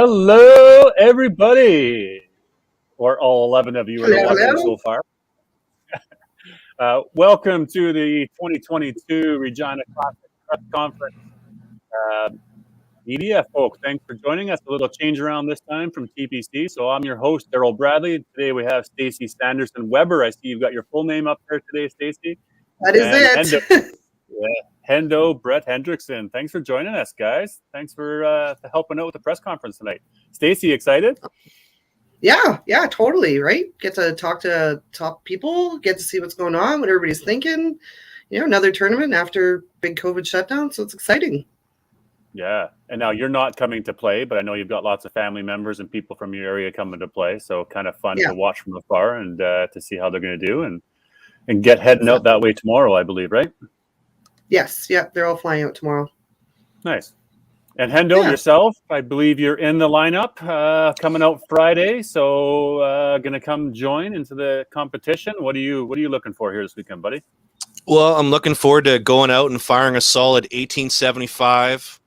Hello, everybody, or all 11 of you that are watching so far. Welcome to the 2022 Regina Classic Press Conference. Media folks, thanks for joining us. A little change around this time from TPC. So I'm your host, Daryl Bradley. Today we have Stacey Sanderson Weber. I see you've got your full name up there today, Stacey. That is it. Hendo Brett Hendrickson. Thanks for joining us, guys. Thanks for helping out with the press conference tonight. Stacey, excited? Yeah, totally. Right. Get to talk to top people, get to see what's going on, what everybody's thinking. You know, another tournament after big COVID shutdown. So it's exciting. Yeah. And now you're not coming to play, but I know you've got lots of family members and people from your area coming to play. So kind of fun to watch from afar and to see how they're going to do and get heading out that way tomorrow, I believe, right? Yes. Yeah. They're all flying out tomorrow. Nice. And Hendo, yourself, I believe you're in the lineup coming out Friday. So going to come join into the competition. What are you looking for here this weekend, buddy? Well, I'm looking forward to going out and firing a solid 1875,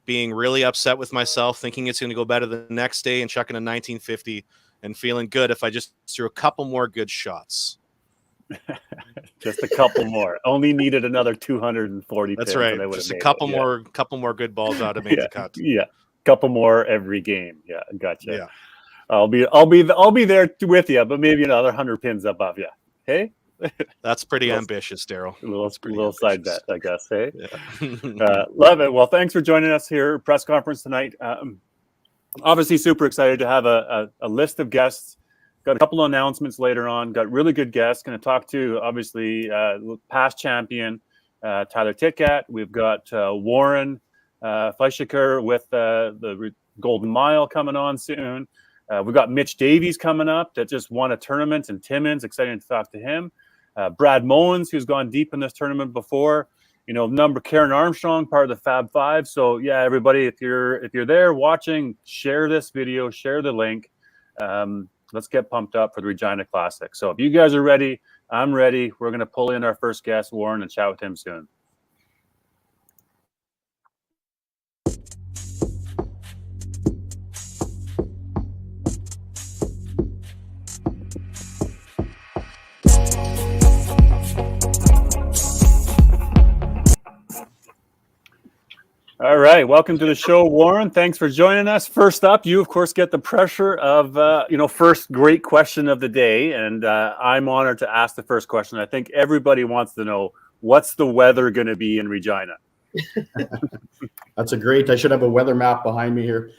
being really upset with myself, thinking it's going to go better the next day and chucking a 1950 and feeling good if I just threw a couple more good shots. Just a couple more. Only needed another 240. That's right. Just a couple more good balls out of made the cut. Yeah, couple more every game. Yeah, gotcha. Yeah, I'll be there with you, but maybe another 100 pins above you. Hey, that's pretty ambitious, Daryl. A little side bet, I guess. Hey, yeah. Love it. Well, thanks for joining us here press conference tonight. Obviously, super excited to have a list of guests. Got a couple of announcements later on. Got really good guests. Going to talk to, obviously, past champion Tyler Titkat. We've got Warren Fleischiker with the Golden Mile coming on soon. We've got Mitch Davies coming up that just won a tournament in Timmins. Excited to talk to him. Brad Mullins, who's gone deep in this tournament before. You know, number Karen Armstrong, part of the Fab Five. So yeah, everybody, if you're there watching, share this video, share the link. Let's get pumped up for the Regina Classic. So if you guys are ready, I'm ready. We're going to pull in our first guest, Warren, and chat with him soon. All right, welcome to the show, Warren. Thanks for joining us. First up, you, of course, get the pressure of, first great question of the day. And I'm honored to ask the first question. I think everybody wants to know, what's the weather going to be in Regina? That's I should have a weather map behind me here.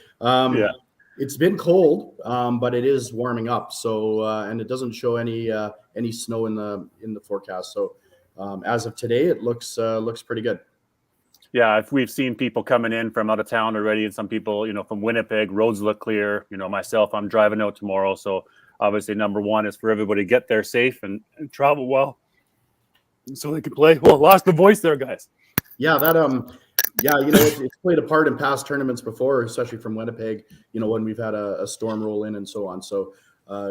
It's been cold, but it is warming up. So, and it doesn't show any snow in the forecast. So as of today, it looks pretty good. Yeah, if we've seen people coming in from out of town already, and some people, from Winnipeg, roads look clear. Myself, I'm driving out tomorrow. So obviously, number one is for everybody to get there safe and travel well so they can play. Well, lost the voice there, guys. Yeah, it's played a part in past tournaments before, especially from Winnipeg, when we've had a storm roll in and so on. So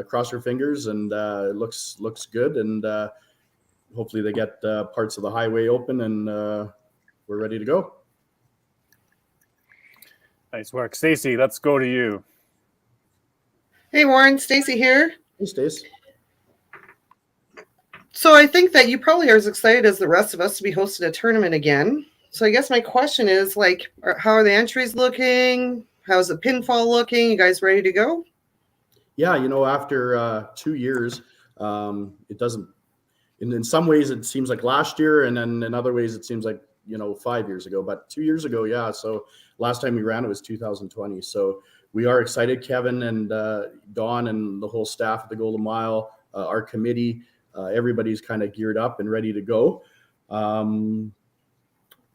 cross your fingers, and it looks good. And hopefully they get parts of the highway open, and we're ready to go. Nice work. Stacey, let's go to you. Hey, Warren, Stacey here. Hey, Stace. So I think that you probably are as excited as the rest of us to be hosting a tournament again. So I guess my question is, how are the entries looking? How's the pinfall looking? You guys ready to go? Yeah, after 2 years, it doesn't. In some ways, it seems like last year, and then in other ways, it seems like 5 years ago, but 2 years ago, yeah. So last time we ran, it was 2020. So we are excited, Kevin and Dawn and the whole staff at the Golden Mile, our committee, everybody's kind of geared up and ready to go.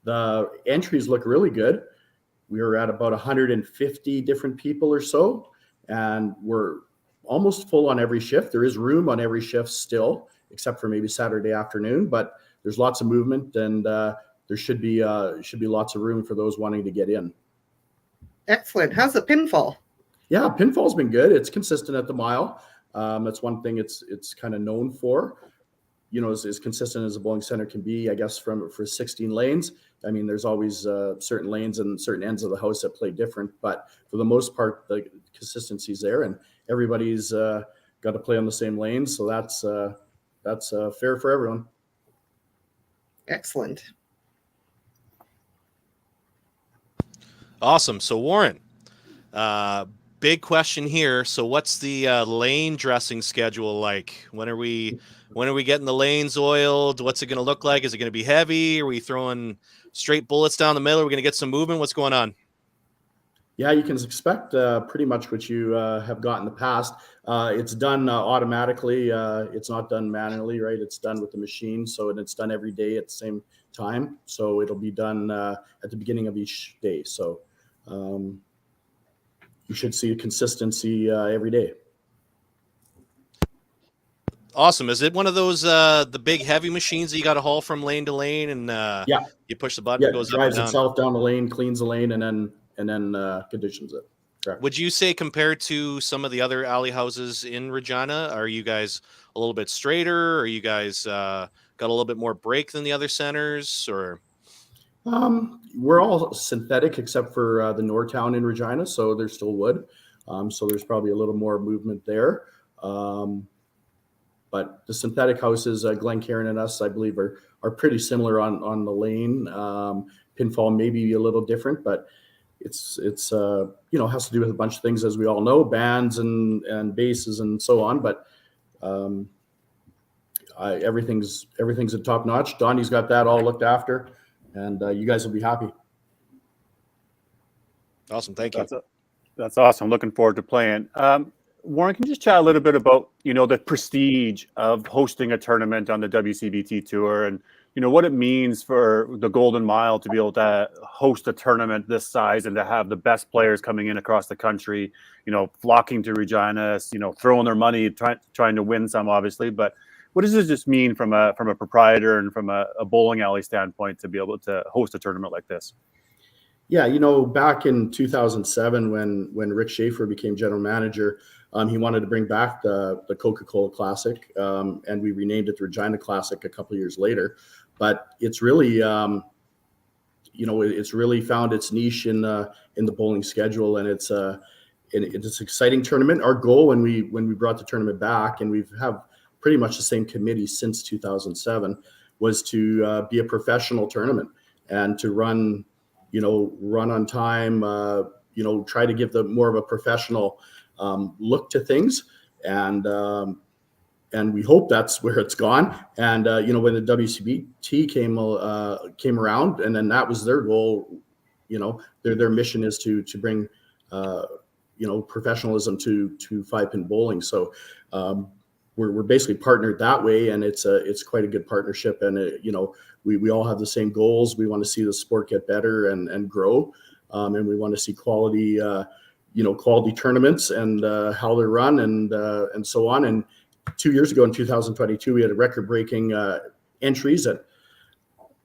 The entries look really good. We were at about 150 different people or so, and we're almost full on every shift. There is room on every shift still, except for maybe Saturday afternoon, but there's lots of movement, and there should be lots of room for those wanting to get in. Excellent. How's the pinfall? Yeah, pinfall's been good. It's consistent at the mile. That's one thing it's kind of known for. as consistent as a bowling center can be, I guess, for 16 lanes. I mean, there's always certain lanes and certain ends of the house that play different, but for the most part, the consistency's there, and everybody's got to play on the same lanes. So that's fair for everyone. Excellent. Awesome. So Warren, big question here. So what's the lane dressing schedule like? When are we getting the lanes oiled? What's it going to look like? Is it going to be heavy? Are we throwing straight bullets down the middle? Are we going to get some movement? What's going on? Yeah, you can expect pretty much what you have got in the past. It's done automatically. It's not done manually, right? It's done with the machine. So it's done every day at the same time. So it'll be done at the beginning of each day. So you should see consistency every day. Awesome. Is it one of those the big heavy machines that you got to haul from lane to lane, and yeah, you push the button, yeah, it goes it drives up and down? itself down the lane, cleans the lane, and then conditions it. Correct. Would you say, compared to some of the other alley houses in Regina, are you guys a little bit straighter? Are you guys got a little bit more break than the other centers, or? We're all synthetic except for the Nortown in Regina, so there's still wood. So there's probably a little more movement there. But the synthetic houses, Glencairn and us, I believe, are pretty similar on the lane. Pinfall may be a little different, but it's has to do with a bunch of things, as we all know, bands and bases and so on. But everything's at top notch. Donnie's got that all looked after, and you guys will be happy. Awesome, thank you. That's awesome. Looking forward to playing. Warren, can you just chat a little bit about the prestige of hosting a tournament on the WCBT tour, and what it means for the Golden Mile to be able to host a tournament this size and to have the best players coming in across the country, flocking to Regina, throwing their money, trying to win some, obviously. But what does this just mean from a proprietor and from a bowling alley standpoint to be able to host a tournament like this? Yeah, back in 2007 when Rick Schaefer became general manager, he wanted to bring back the Coca-Cola Classic, and we renamed it the Regina Classic a couple of years later. But it's really, it's really found its niche in the bowling schedule, and it's an exciting tournament. Our goal when we brought the tournament back, and we've have pretty much the same committee since 2007, was to be a professional tournament and to run on time, try to give more of a professional look to things. And we hope that's where it's gone. And, when the WCBT came around, and then that was their goal, their mission is to bring, professionalism to 5-pin bowling. So we're basically partnered that way, and it's quite a good partnership. And, we all have the same goals. We want to see the sport get better and grow. And we want to see quality tournaments and how they're run and so on. And 2 years ago in 2022, we had a record-breaking entries at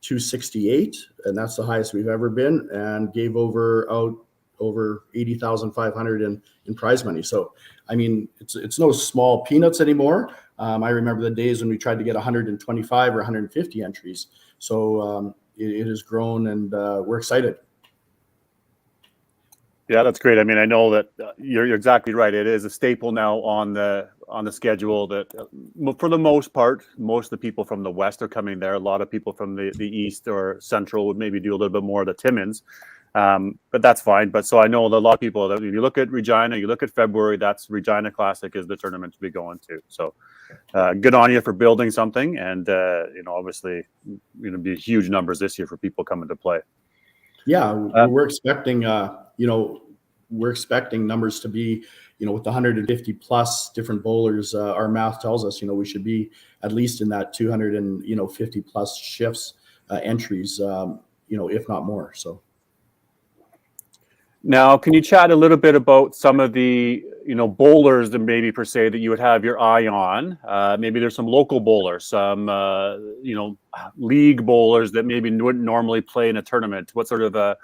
268, and that's the highest we've ever been, and gave over 80,500 in prize money. So, I mean, it's no small peanuts anymore. I remember the days when we tried to get 125 or 150 entries. So it has grown, and we're excited. Yeah, that's great. I mean, I know that you're exactly right. It is a staple now on the schedule that for the most part, most of the people from the West are coming there. A lot of people from the East or Central would maybe do a little bit more of the Timmins. But that's fine. But so I know that a lot of people, that if you look at Regina, you look at February, that's Regina Classic is the tournament to be going to. So good on you for building something. And, obviously, be huge numbers this year for people coming to play. Yeah, we're expecting, we're expecting numbers to be, with 150 plus different bowlers. Our math tells us, we should be at least in that 250 plus shifts, entries, if not more. So. Now, can you chat a little bit about some of the, bowlers that maybe per se that you would have your eye on? Maybe there's some local bowlers, some, league bowlers that maybe wouldn't normally play in a tournament. What sort of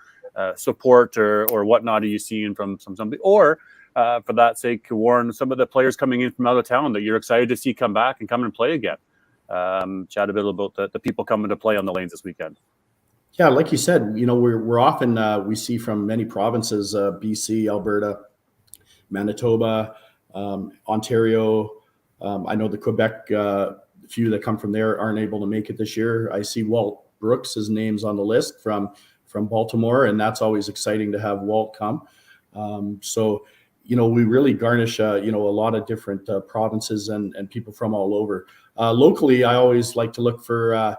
support or whatnot are you seeing from somebody? Or for that sake, Warren, some of the players coming in from out of town that you're excited to see come back and come and play again? chat a bit about the people coming to play on the lanes this weekend. Yeah, like you said, we're often we see from many provinces, BC, Alberta, Manitoba, Ontario. I know the Quebec few that come from there aren't able to make it this year. I see Walt Brooks' name's on the list from Baltimore, and that's always exciting to have Walt come. So we really garnish a lot of different provinces and people from all over. Locally, I always like to look for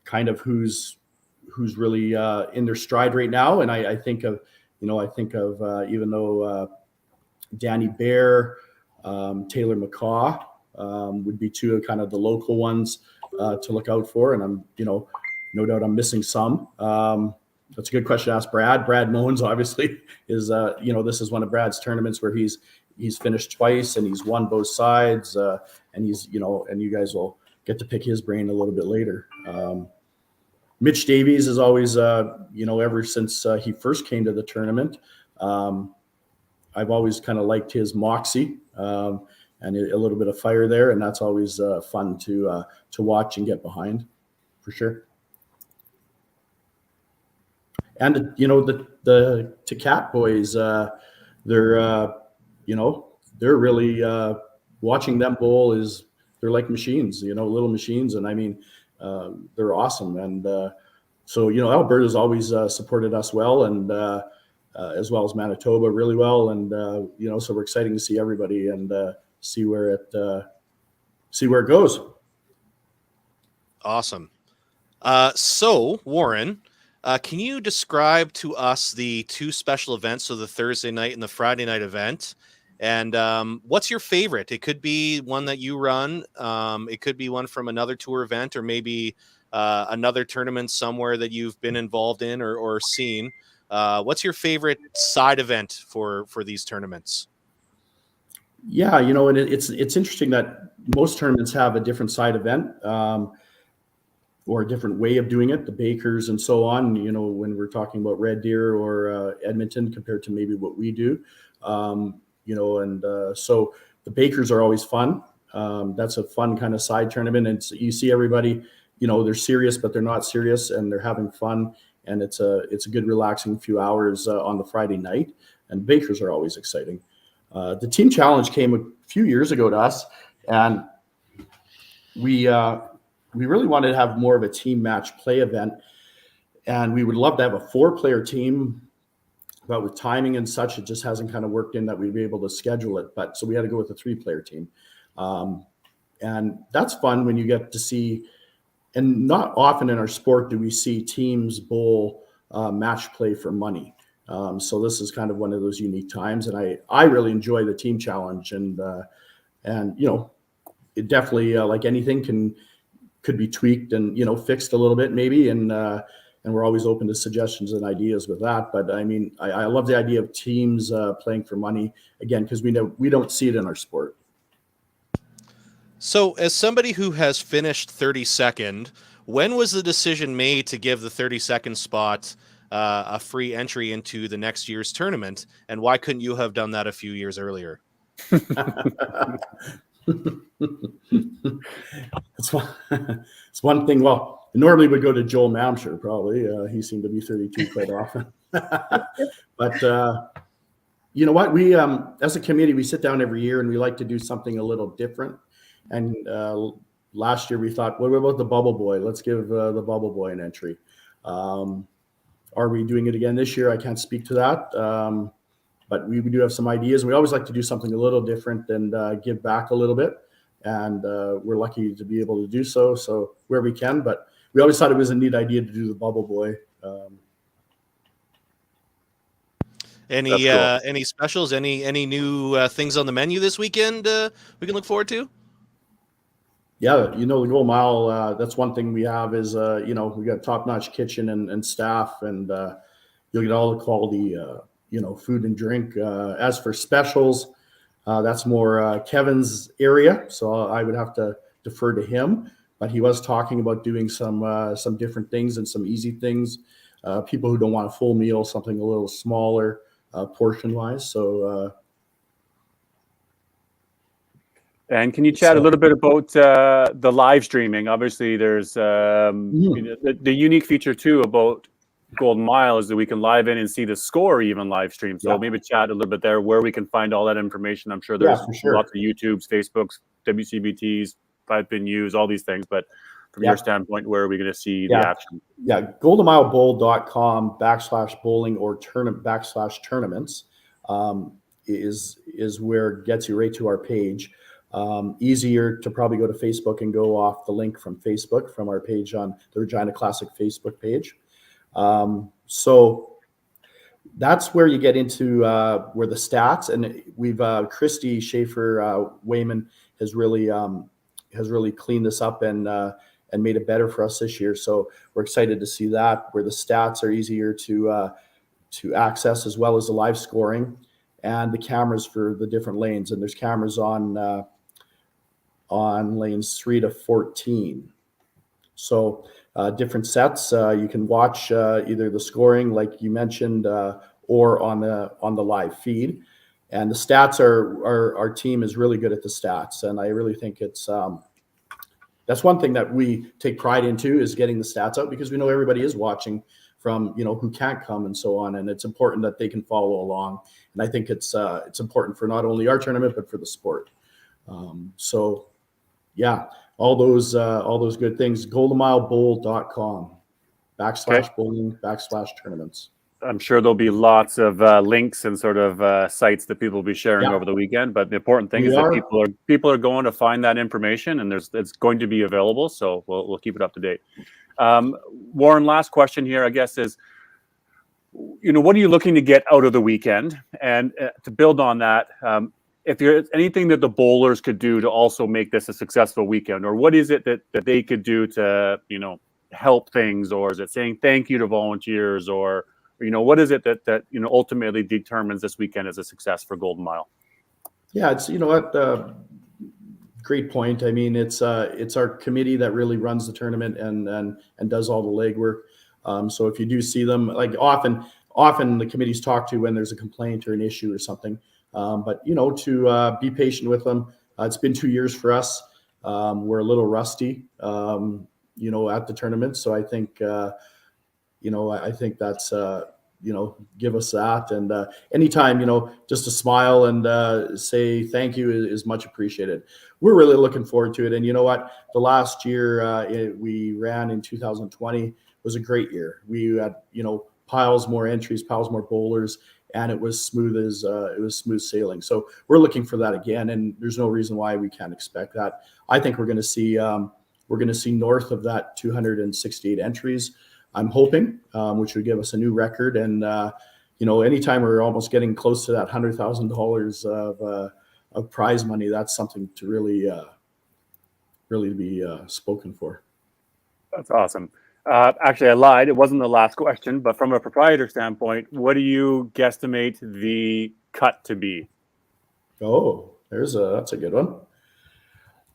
kind of who's really in their stride right now, and I think of even though Danny Bear, Taylor McCaw would be two of kind of the local ones to look out for, and I'm no doubt I'm missing some. That's a good question to ask Brad. Brad Mones obviously is this is one of Brad's tournaments where he's finished twice and he's won both sides, and he's and you guys will get to pick his brain a little bit later. Mitch Davies is always ever since he first came to the tournament, I've always kind of liked his moxie and a little bit of fire there, and that's always fun to watch and get behind, for sure. And the Cat boys, they're really watching them bowl they're like machines, little machines, and I mean they're awesome. And so Alberta's always supported us well, and as well as Manitoba really well, and so we're excited to see everybody and see where it goes. Awesome. So Warren, can you describe to us the two special events, so the Thursday night and the Friday night event, and what's your favorite? It could be one that you run, it could be one from another tour event, or maybe another tournament somewhere that you've been involved in or seen. What's your favorite side event for these tournaments? Yeah, and it's interesting that most tournaments have a different side event or a different way of doing it, the Bakers and so on, when we're talking about Red Deer or Edmonton compared to maybe what we do, so the Bakers are always fun. That's a fun kind of side tournament, and you see everybody, they're serious, but they're not serious, and they're having fun. And it's a good relaxing few hours on the Friday night, and Bakers are always exciting. The team challenge came a few years ago to us, and we really wanted to have more of a team match play event, and we would love to have a 4-player team, but with timing and such, it just hasn't kind of worked in that we'd be able to schedule it. But so we had to go with a 3-player team, and that's fun when you get to see. And not often in our sport do we see teams bowl match play for money. So this is kind of one of those unique times, and I really enjoy the team challenge, and it definitely like anything could be tweaked and fixed a little bit maybe, and we're always open to suggestions and ideas with that. But I mean, I love the idea of teams playing for money again, because we know we don't see it in our sport. So, as somebody who has finished 32nd, when was the decision made to give the 32nd spot a free entry into the next year's tournament, and why couldn't you have done that a few years earlier? It's one thing. Well, normally we go to Joel Mamsher, probably. He seemed to be 32 quite often. But you know what? We, as a committee, we sit down every year and we like to do something a little different. And last year we thought, what about the Bubble Boy? Let's give the Bubble Boy an entry. Are we doing it again this year? I can't speak to that. But we do have some ideas. We always like to do something a little different and give back a little bit. And we're lucky to be able to do so where we can. But we always thought it was a neat idea to do the Bubble Boy. Any specials? Any new things on the menu this weekend we can look forward to? Yeah, the Gold Mile, that's one thing we have is, we got top-notch kitchen and staff, and you'll get all the quality, food and drink. As for specials, that's more Kevin's area, so I would have to defer to him. But he was talking about doing some different things and some easy things. People who don't want a full meal, something a little smaller portion-wise. So And can you chat a little bit about the live streaming? Obviously, there's the unique feature too about Golden Mile is that we can live in and see the score even live stream. So maybe chat a little bit there where we can find all that information. I'm sure there's lots of YouTubes, Facebooks, WCBTs, 5-pin U's, all these things. But from your standpoint, where are we going to see the action? Yeah, goldenmilebowl.com/bowling or /tournaments is where it gets you right to our page. Easier to probably go to Facebook and go off the link from Facebook from our page on the Regina Classic Facebook page. So that's where you get into where the stats, and we've Christy Schaefer Wayman has really cleaned this up and made it better for us this year. So we're excited to see that, where the stats are easier to access, as well as the live scoring and the cameras for the different lanes. And there's cameras on lanes 3 to 14. So different sets. You can watch either the scoring, like you mentioned, or on the live feed. And the stats our team is really good at the stats, and I really think it's that's one thing that we take pride into, is getting the stats out, because we know everybody is watching from who can't come and so on, and it's important that they can follow along. And I think it's important for not only our tournament but for the sport. So yeah, all those good things. goldenmilebowl.com/bowling/tournaments. I'm sure there'll be lots of links and sort of sites that people will be sharing over the weekend. But the important thing is that people are going to find that information, and it's going to be available. So we'll keep it up to date. Warren, last question here, I guess, is, what are you looking to get out of the weekend? And to build on that, if there's anything that the bowlers could do to also make this a successful weekend, or what is it that they could do to help things, or is it saying thank you to volunteers, or what is it that ultimately determines this weekend as a success for Golden Mile? Yeah, it's great point. I mean, it's our committee that really runs the tournament and does all the legwork. So if you do see them, like often the committees talk to when there's a complaint or an issue or something. But to be patient with them. It's been 2 years for us. We're a little rusty, at the tournament. So I think I think that's give us that, and anytime just a smile and say thank you is much appreciated. We're really looking forward to it. And the last year we ran in 2020 was a great year. We had piles more entries, piles more bowlers, and it was smooth sailing. So we're looking for that again, and there's no reason why we can't expect that. I think we're going to see north of that 268 entries. I'm hoping, which would give us a new record. And, anytime we're almost getting close to that $100,000 of prize money, that's something to really be spoken for. That's awesome. Actually, I lied. It wasn't the last question, but from a proprietor standpoint, what do you guesstimate the cut to be? Oh, that's a good one.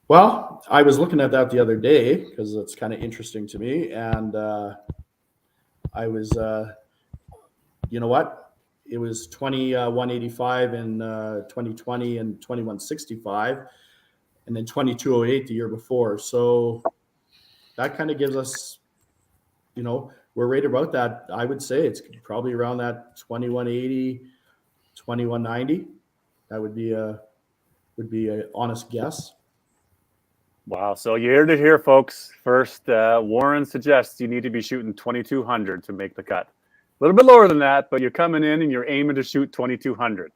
Well, I was looking at that the other day because it's kind of interesting to me. And, I was, it was 2185 in 2020 and 2165, and then 2208 the year before. So that kind of gives us, we're right about that. I would say it's probably around that 2180, 2190. That would be an honest guess. Wow. So you heard it here, folks. First, Warren suggests you need to be shooting 2200 to make the cut. A little bit lower than that, but you're coming in and you're aiming to shoot 2200.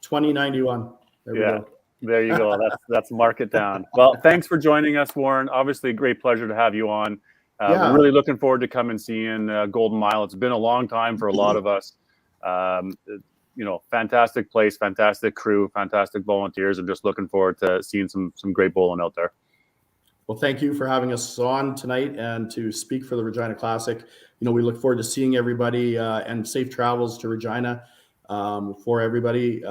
2091. There we go. There you go. That's mark it down. Well, thanks for joining us, Warren. Obviously, a great pleasure to have you on. We're really looking forward to come and seeing Golden Mile. It's been a long time for a lot of us. Fantastic place, fantastic crew, fantastic volunteers, and just looking forward to seeing some great bowling out there. Well, thank you for having us on tonight and to speak for the Regina Classic. We look forward to seeing everybody and safe travels to Regina for everybody.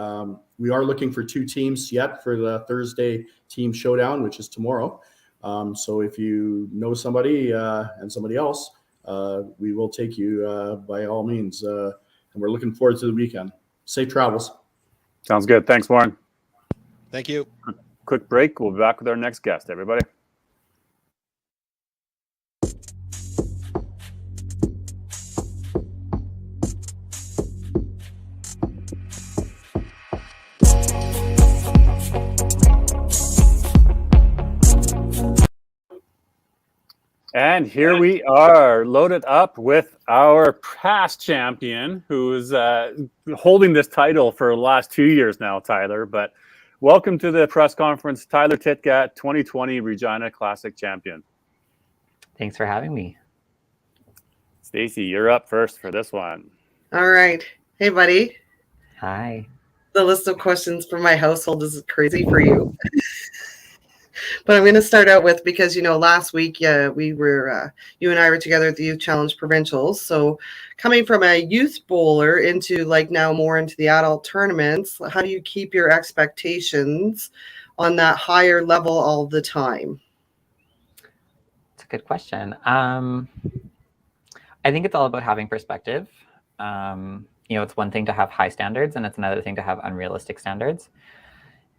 We are looking for 2 teams yet for the Thursday team showdown, which is tomorrow. So if you know somebody and somebody else, we will take you by all means. And we're looking forward to the weekend. Safe travels. Sounds good. Thanks, Warren. Thank you. quick break. We'll be back with our next guest, everybody. And here we are, loaded up with our past champion, who is holding this title for the last 2 years now, Tyler. But welcome to the press conference, Tyler Titgat, 2020 Regina Classic champion. Thanks for having me. Stacy, you're up first for this one. All right. Hey, buddy. Hi. The list of questions for my household is crazy for you. But I'm going to start out with, because, you know, last week, you and I were together at the Youth Challenge Provincials. So coming from a youth bowler into like now more into the adult tournaments, how do you keep your expectations on that higher level all the time? It's a good question. I think it's all about having perspective. It's one thing to have high standards, and it's another thing to have unrealistic standards.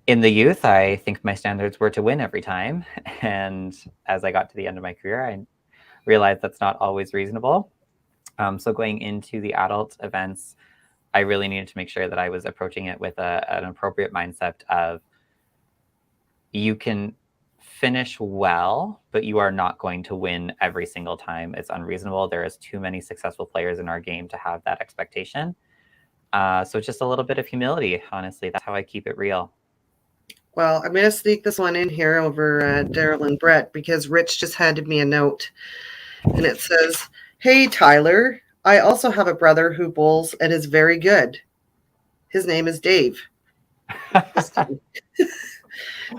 In the youth, I think my standards were to win every time. And as I got to the end of my career, I realized that's not always reasonable. So going into the adult events, I really needed to make sure that I was approaching it with an appropriate mindset of, you can finish well, but you are not going to win every single time. It's unreasonable. There is too many successful players in our game to have that expectation. So it's just a little bit of humility, honestly. That's how I keep it real. Well, I'm going to sneak this one in here over Daryl and Brett, because Rich just handed me a note. And it says, "Hey, Tyler, I also have a brother who bowls and is very good. His name is Dave."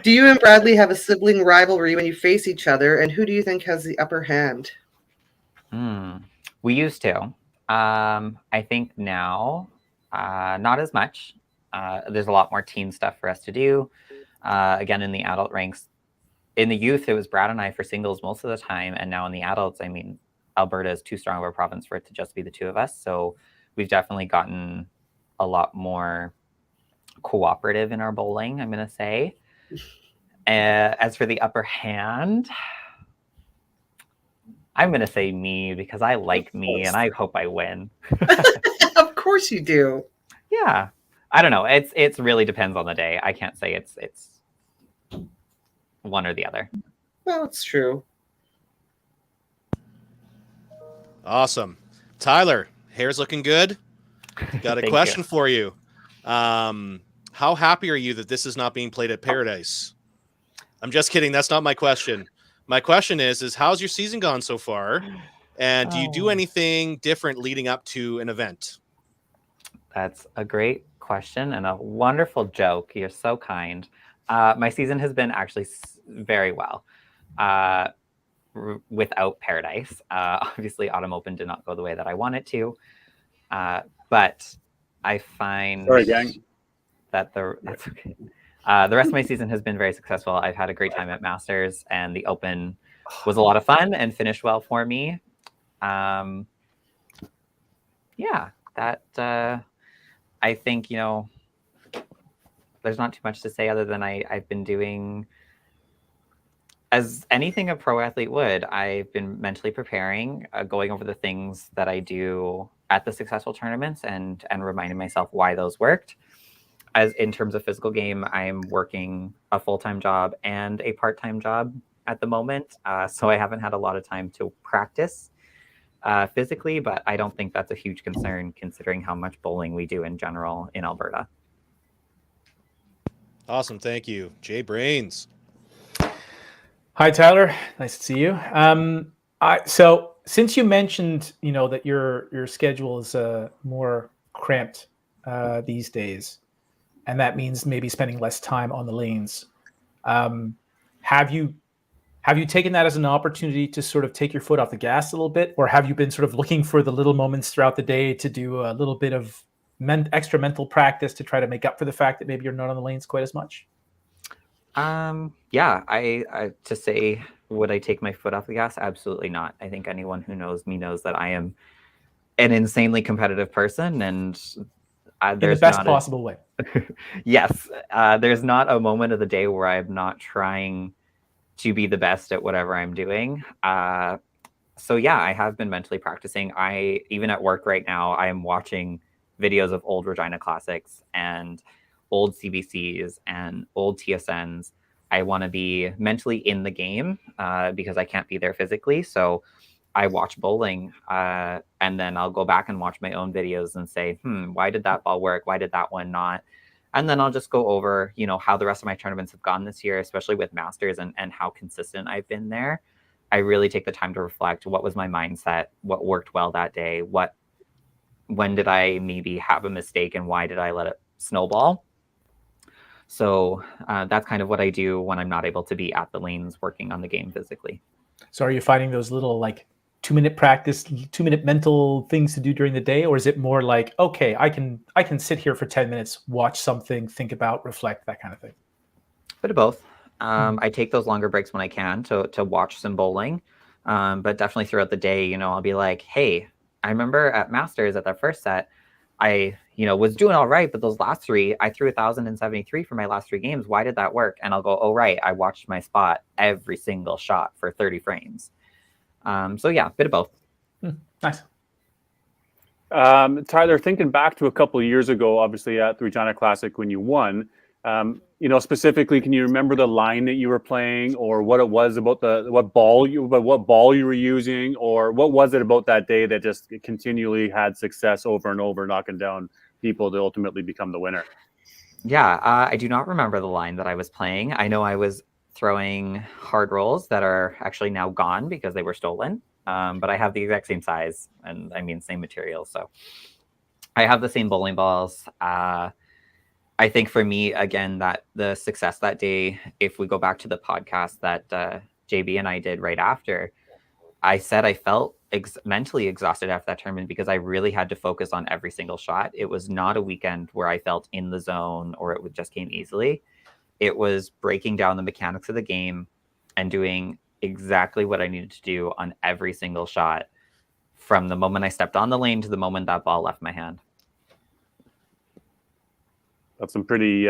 Do you and Bradley have a sibling rivalry when you face each other? And who do you think has the upper hand? We used to. I think now, not as much. There's a lot more team stuff for us to do. Again, in the adult ranks, in the youth, it was Brad and I for singles most of the time. And now in the adults, I mean, Alberta is too strong of a province for it to just be the two of us. So we've definitely gotten a lot more cooperative in our bowling, I'm going to say. As for the upper hand, I'm going to say me, because I like me and I hope I win. Of course you do. Yeah. I don't know. It's really depends on the day. I can't say it's one or the other. Well, it's true. Awesome. Tyler, hair's looking good. Got a question for you. How happy are you that this is not being played at Paradise? I'm just kidding. That's not my question. My question is how's your season gone so far? And do you do anything different leading up to an event? That's a great question and a wonderful joke. You're so kind. My season has been actually very well without Paradise. Obviously, Autumn Open did not go the way that I wanted to. But I find that that's okay. The rest of my season has been very successful. I've had a great time at Masters, and the Open was a lot of fun and finished well for me. I think, there's not too much to say other than I've been doing as anything a pro athlete would. I've been mentally preparing, going over the things that I do at the successful tournaments and reminding myself why those worked. As in terms of physical game, I'm working a full-time job and a part-time job at the moment. So I haven't had a lot of time to practice physically, but I don't think that's a huge concern considering how much bowling we do in general in Alberta. Awesome. Thank you. Jay Brains. Hi, Tyler. Nice to see you. So since you mentioned, that your schedule is more cramped these days, and that means maybe spending less time on the lanes, have you taken that as an opportunity to sort of take your foot off the gas a little bit, or have you been sort of looking for the little moments throughout the day to do a little bit of extra mental practice to try to make up for the fact that maybe you're not on the lanes quite as much? I to say, would I take my foot off the gas? Absolutely not. I think anyone who knows me knows that I am an insanely competitive person, and In the There's best not possible way. yes, there's not a moment of the day where I'm not trying to be the best at whatever I'm doing. So yeah, I have been mentally practicing. I even at work right now, I am watching videos of old Regina classics and old CBCs and old TSNs. I want to be mentally in the game because I can't be there physically. So I watch bowling and then I'll go back and watch my own videos and say, why did that ball work? Why did that one not? And then I'll just go over, how the rest of my tournaments have gone this year, especially with Masters and how consistent I've been there. I really take the time to reflect what was my mindset, what worked well that day, when did I maybe have a mistake and why did I let it snowball? So that's kind of what I do when I'm not able to be at the lanes working on the game physically. So are you finding those little like 2-minute practice, 2-minute mental things to do during the day? Or is it more like, okay, I can sit here for 10 minutes, watch something, think about, reflect, that kind of thing? Bit of both. I take those longer breaks when I can to watch some bowling. But definitely throughout the day, I'll be like, hey, I remember at Masters at that first set, I, was doing all right, but those last three, I threw 1,073 for my last 3 games. Why did that work? And I'll go, oh, right. I watched my spot every single shot for 30 frames. So yeah, bit of both. Nice. Tyler, thinking back to a couple of years ago, obviously at the Regina Classic when you won, specifically, can you remember the line that you were playing, or what it was about what ball you were using, or what was it about that day that just continually had success over and over, knocking down people to ultimately become the winner? Yeah, I do not remember the line that I was playing. I know I was throwing hard rolls that are actually now gone because they were stolen. But I have the exact same size and same material. So I have the same bowling balls. I think for me, again, that the success that day, if we go back to the podcast that JB and I did right after, I said I felt mentally exhausted after that tournament because I really had to focus on every single shot. It was not a weekend where I felt in the zone or it just came easily. It was breaking down the mechanics of the game and doing exactly what I needed to do on every single shot from the moment I stepped on the lane to the moment that ball left my hand. That's some pretty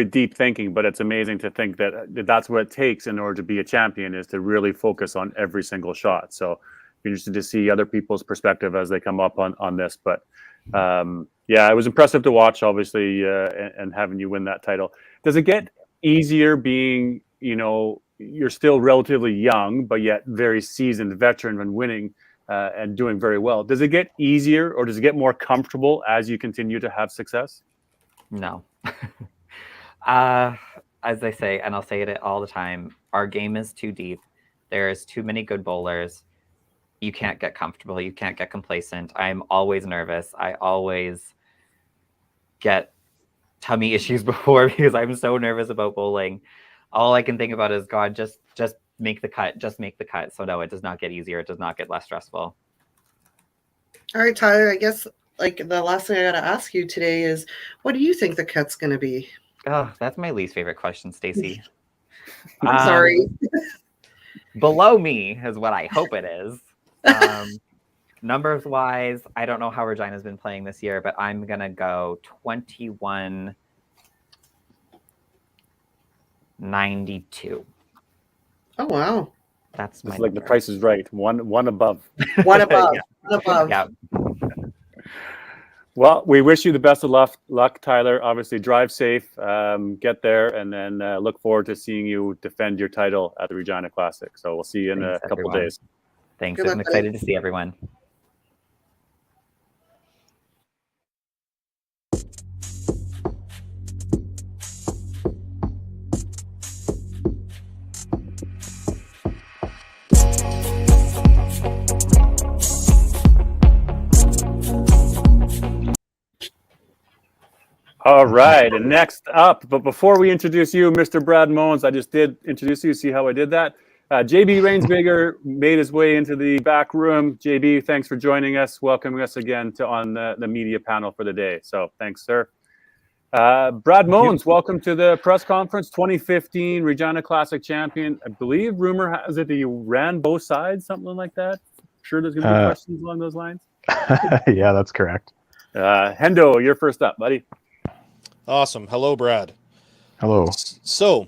deep thinking, but it's amazing to think that that's what it takes in order to be a champion, is to really focus on every single shot. So interested to see other people's perspective as they come up on this. But it was impressive to watch, obviously, and having you win that title. Does it get easier being, you're still relatively young, but yet very seasoned veteran when winning and doing very well? Does it get easier or does it get more comfortable as you continue to have success? No. As I say, and I'll say it all the time, our game is too deep. There's too many good bowlers. You can't get comfortable. You can't get complacent. I'm always nervous. I always get tummy issues before because I'm so nervous about bowling. All I can think about is, God, just make the cut. Just make the cut. So no, it does not get easier. It does not get less stressful. All right, Tyler, I guess the last thing I got to ask you today is, what do you think the cut's going to be? Oh, that's my least favorite question, Stacey. I'm sorry. Below me is what I hope it is. Numbers wise, I don't know how Regina's been playing this year, but I'm going to go 21-92. Oh, wow. That's my it's like number. The Price is Right. One above. One above. Yeah. One above. Yeah. Well, we wish you the best of luck, Tyler. Obviously, drive safe, get there, and then look forward to seeing you defend your title at the Regina Classic. So we'll see you in a couple of days. Thanks. I'm excited to see everyone. All right, and next up, but before we introduce you, Mr. Brad Moens, I just did introduce you. See how I did that? JB Rainsbigger made his way into the back room. JB, thanks for joining us, welcoming us again on the media panel for the day. So thanks, sir. Brad Moens, welcome to the press conference. 2015 Regina Classic champion. I believe rumor has it that you ran both sides, something like that. I'm sure there's going to be questions along those lines. Yeah, that's correct. Hendo, you're first up, buddy. Awesome. Hello, Brad. Hello. So,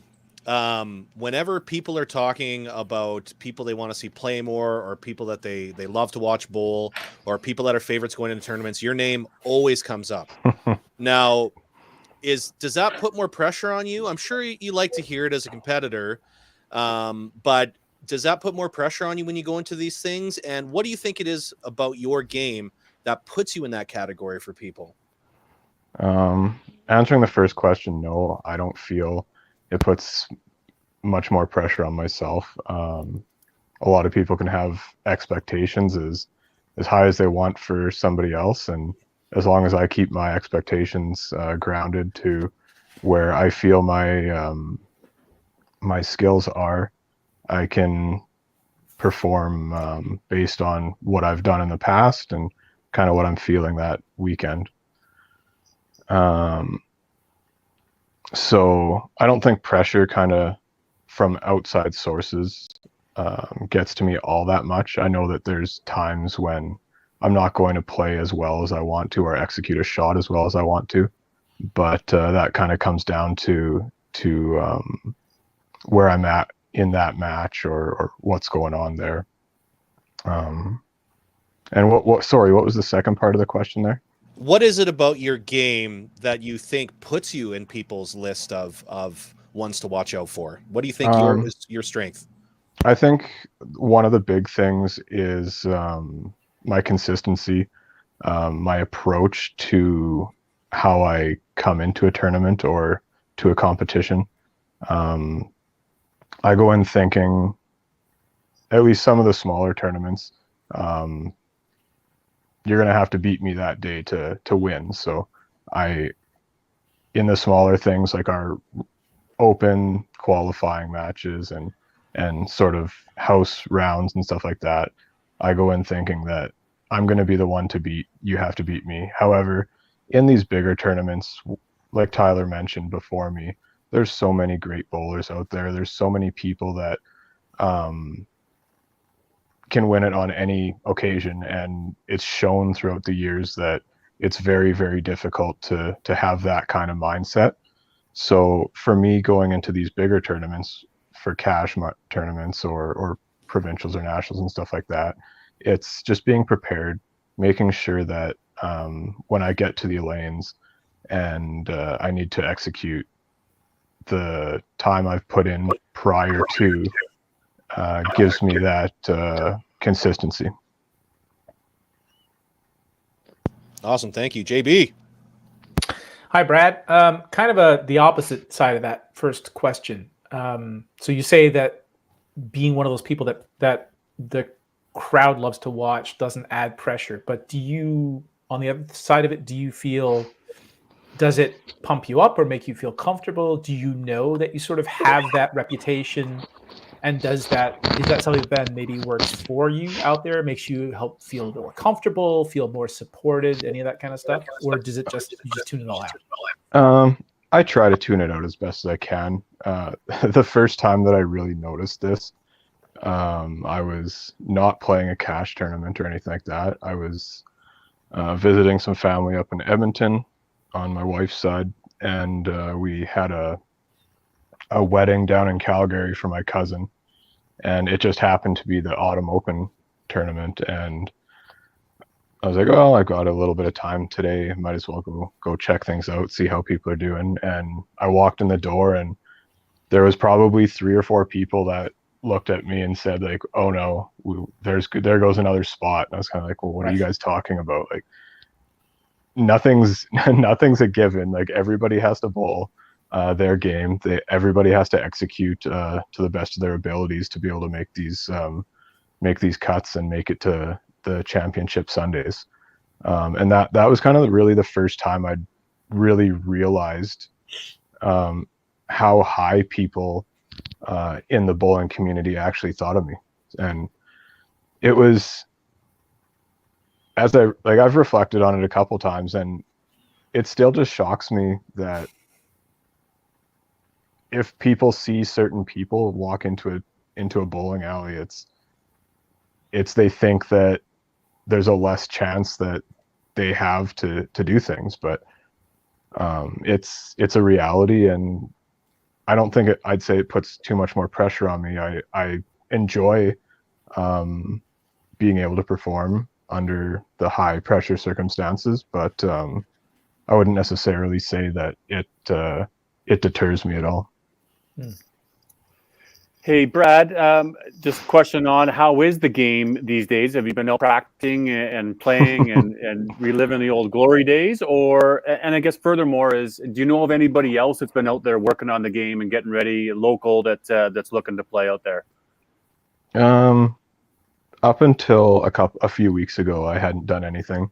whenever people are talking about people they want to see play more, or people that they love to watch bowl, or people that are favorites going into tournaments, your name always comes up. Now, does that put more pressure on you? I'm sure you like to hear it as a competitor, but does that put more pressure on you when you go into these things? And what do you think it is about your game that puts you in that category for people? Answering the first question, no, I don't feel it puts much more pressure on myself. A lot of people can have expectations as high as they want for somebody else, and as long as I keep my expectations grounded to where I feel my skills are, I can perform based on what I've done in the past and kind of what I'm feeling that weekend. So I don't think pressure kind of from outside sources gets to me all that much. I know that there's times when I'm not going to play as well as I want to or execute a shot as well as I want to, but that kind of comes down to where I'm at in that match or what's going on there. And what was the second part of the question there? What is it about your game that you think puts you in people's list of ones to watch out for? What do you think your strength? I think one of the big things is my consistency, my approach to how I come into a tournament or to a competition. I go in thinking, at least some of the smaller tournaments, you're going to have to beat me that day to win. So in the smaller things like our open qualifying matches and sort of house rounds and stuff like that, I go in thinking that I'm going to be the one to beat. You have to beat me. However, in these bigger tournaments, like Tyler mentioned before me, there's so many great bowlers out there. There's so many people that can win it on any occasion, and it's shown throughout the years that it's very, very difficult to have that kind of mindset. So for me, going into these bigger tournaments, for cash tournaments or provincials or nationals and stuff like that, it's just being prepared, making sure that when I get to the lanes and I need to execute, the time I've put in prior to gives me that consistency. Awesome. Thank you. JB. Hi, Brad. Kind of the opposite side of that first question. So you say that being one of those people that the crowd loves to watch doesn't add pressure, but do you, on the other side of it, do you feel, does it pump you up or make you feel comfortable? Do you know that you sort of have that reputation? And is that something that then maybe works for you out there, makes you help feel more comfortable, feel more supported, any of that kind of stuff? Or does it just, you just tune it all out? I try to tune it out as best as I can. The first time that I really noticed this, I was not playing a cash tournament or anything like that. I was visiting some family up in Edmonton on my wife's side, and we had a wedding down in Calgary for my cousin, and it just happened to be the Autumn Open tournament, and I was like, well, I've got a little bit of time today, might as well go check things out, see how people are doing. And I walked in the door, and there was probably 3 or 4 people that looked at me and said, like, oh no, there goes another spot. And I was kind of like, well, what are you guys talking about? Like, nothing's a given. Like, everybody has to bowl their game. Everybody has to execute to the best of their abilities to be able to make these cuts and make it to the championship Sundays. And that was kind of really the first time I'd really realized how high people in the bowling community actually thought of me. And it was, I've reflected on it a couple times, and it still just shocks me that if people see certain people walk into a bowling alley, it's they think that there's a less chance that they have to do things, but it's a reality, and I don't think I'd say it puts too much more pressure on me. I enjoy being able to perform under the high pressure circumstances, but I wouldn't necessarily say that it deters me at all. Hey, Brad, just a question on how is the game these days? Have you been out practicing and playing and reliving the old glory days? And I guess furthermore is, do you know of anybody else that's been out there working on the game and getting ready local that's looking to play out there? Up until a few weeks ago, I hadn't done anything.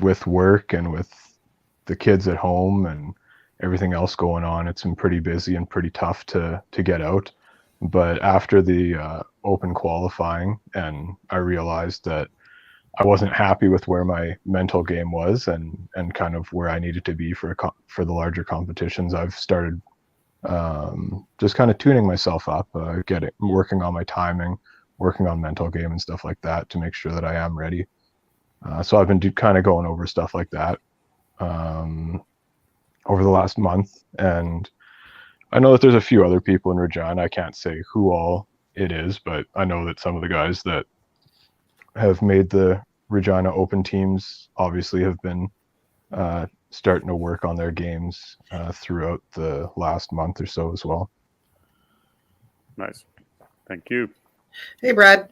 With work and with the kids at home and everything else going on, it's been pretty busy and pretty tough to get out. But after the open qualifying, and I realized that I wasn't happy with where my mental game was and kind of where I needed to be for the larger competitions, I've started just kind of tuning myself up, working on my timing, working on mental game and stuff like that to make sure that I am ready. So I've been kind of going over stuff like that over the last month, and I know that there's a few other people in Regina. I can't say who all it is, but I know that some of the guys that have made the Regina Open teams obviously have been starting to work on their games throughout the last month or so as well. Nice. Thank you. Hey, Brad.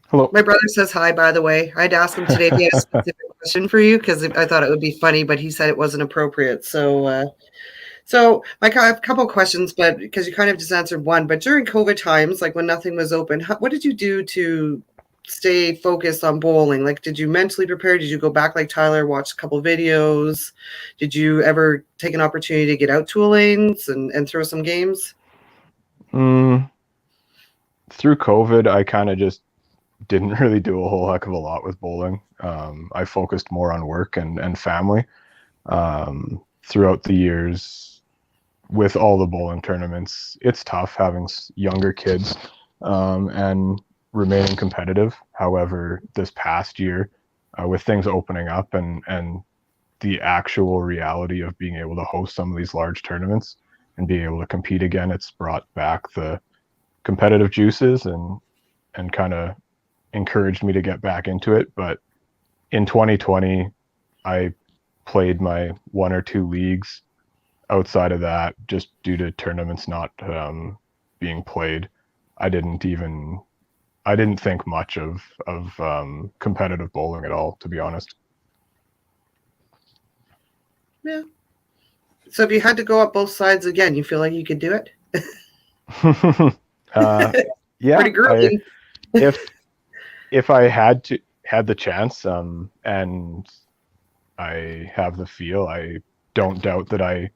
Hello. My brother says hi, by the way. I'd ask him today if he had a specific question for you because I thought it would be funny, but he said it wasn't appropriate. So I have a couple of questions, but because you kind of just answered one. But during COVID times, like when nothing was open, what did you do to stay focused on bowling? Like, did you mentally prepare? Did you go back like Tyler, watch a couple of videos? Did you ever take an opportunity to get out to a lanes and throw some games? Through COVID, I kind of just didn't really do a whole heck of a lot with bowling. I focused more on work and family. Throughout the years, with all the bowling tournaments, it's tough having younger kids and remaining competitive. However, this past year, with things opening up and the actual reality of being able to host some of these large tournaments and being able to compete again, it's brought back the competitive juices and kind of encouraged me to get back into it. But in 2020, I played my one or two leagues. Outside of that, just due to tournaments not being played, I didn't think much of competitive bowling at all, to be honest. Yeah. So if you had to go up both sides again, you feel like you could do it? Yeah. Pretty grueling. If I had the chance, and I have the feel, I don't doubt that I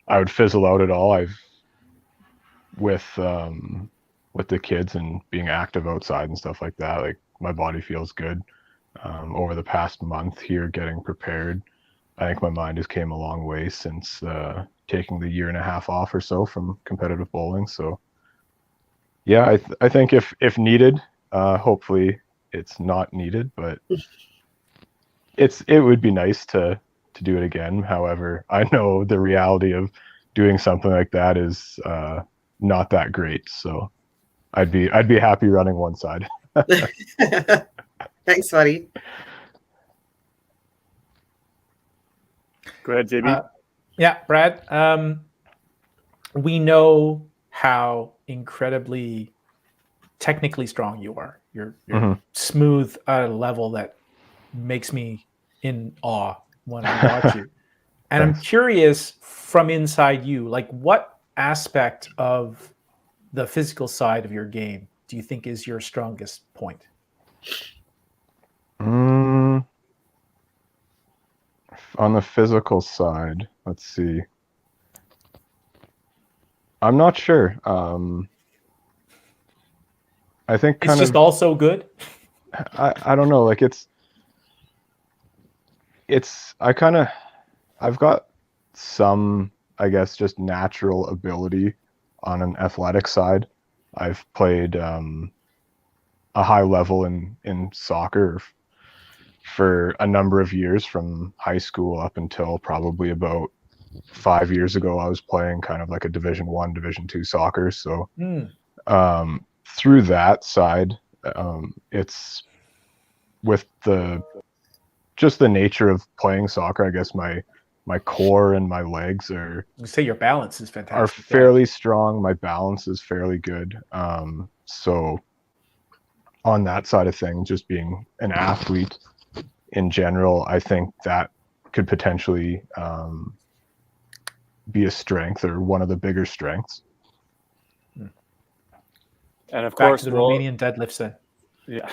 would fizzle out at all. With the kids and being active outside and stuff like that, like my body feels good. Over the past month here getting prepared, I think my mind has came a long way since taking the year and a half off or so from competitive bowling. So yeah, I think if needed, hopefully it's not needed, but it would be nice to do it again. However, I know the reality of doing something like that is not that great. So I'd be happy running one side. Thanks, buddy. Go ahead, JB. Yeah, Brad. We know how incredibly technically strong you are. You're smooth at a level that makes me in awe when I watch you. And I'm curious from inside you, like what aspect of the physical side of your game do you think is your strongest point? On the physical side, let's see. I'm not sure. I think it's just also good. I don't know. Like I've got some, I guess, just natural ability on an athletic side. I've played a high level in soccer for a number of years, from high school up until probably about 5 years ago, I was playing kind of like a Division 1, Division 2 soccer. So through that side, it's with the nature of playing soccer, I guess my core and my legs are You say your balance is fantastic. are fairly strong. My balance is fairly good. So on that side of things, just being an athlete in general, I think that could potentially be a strength, or one of the bigger strengths. And of Back course, to the Romanian deadlifts then. Yeah.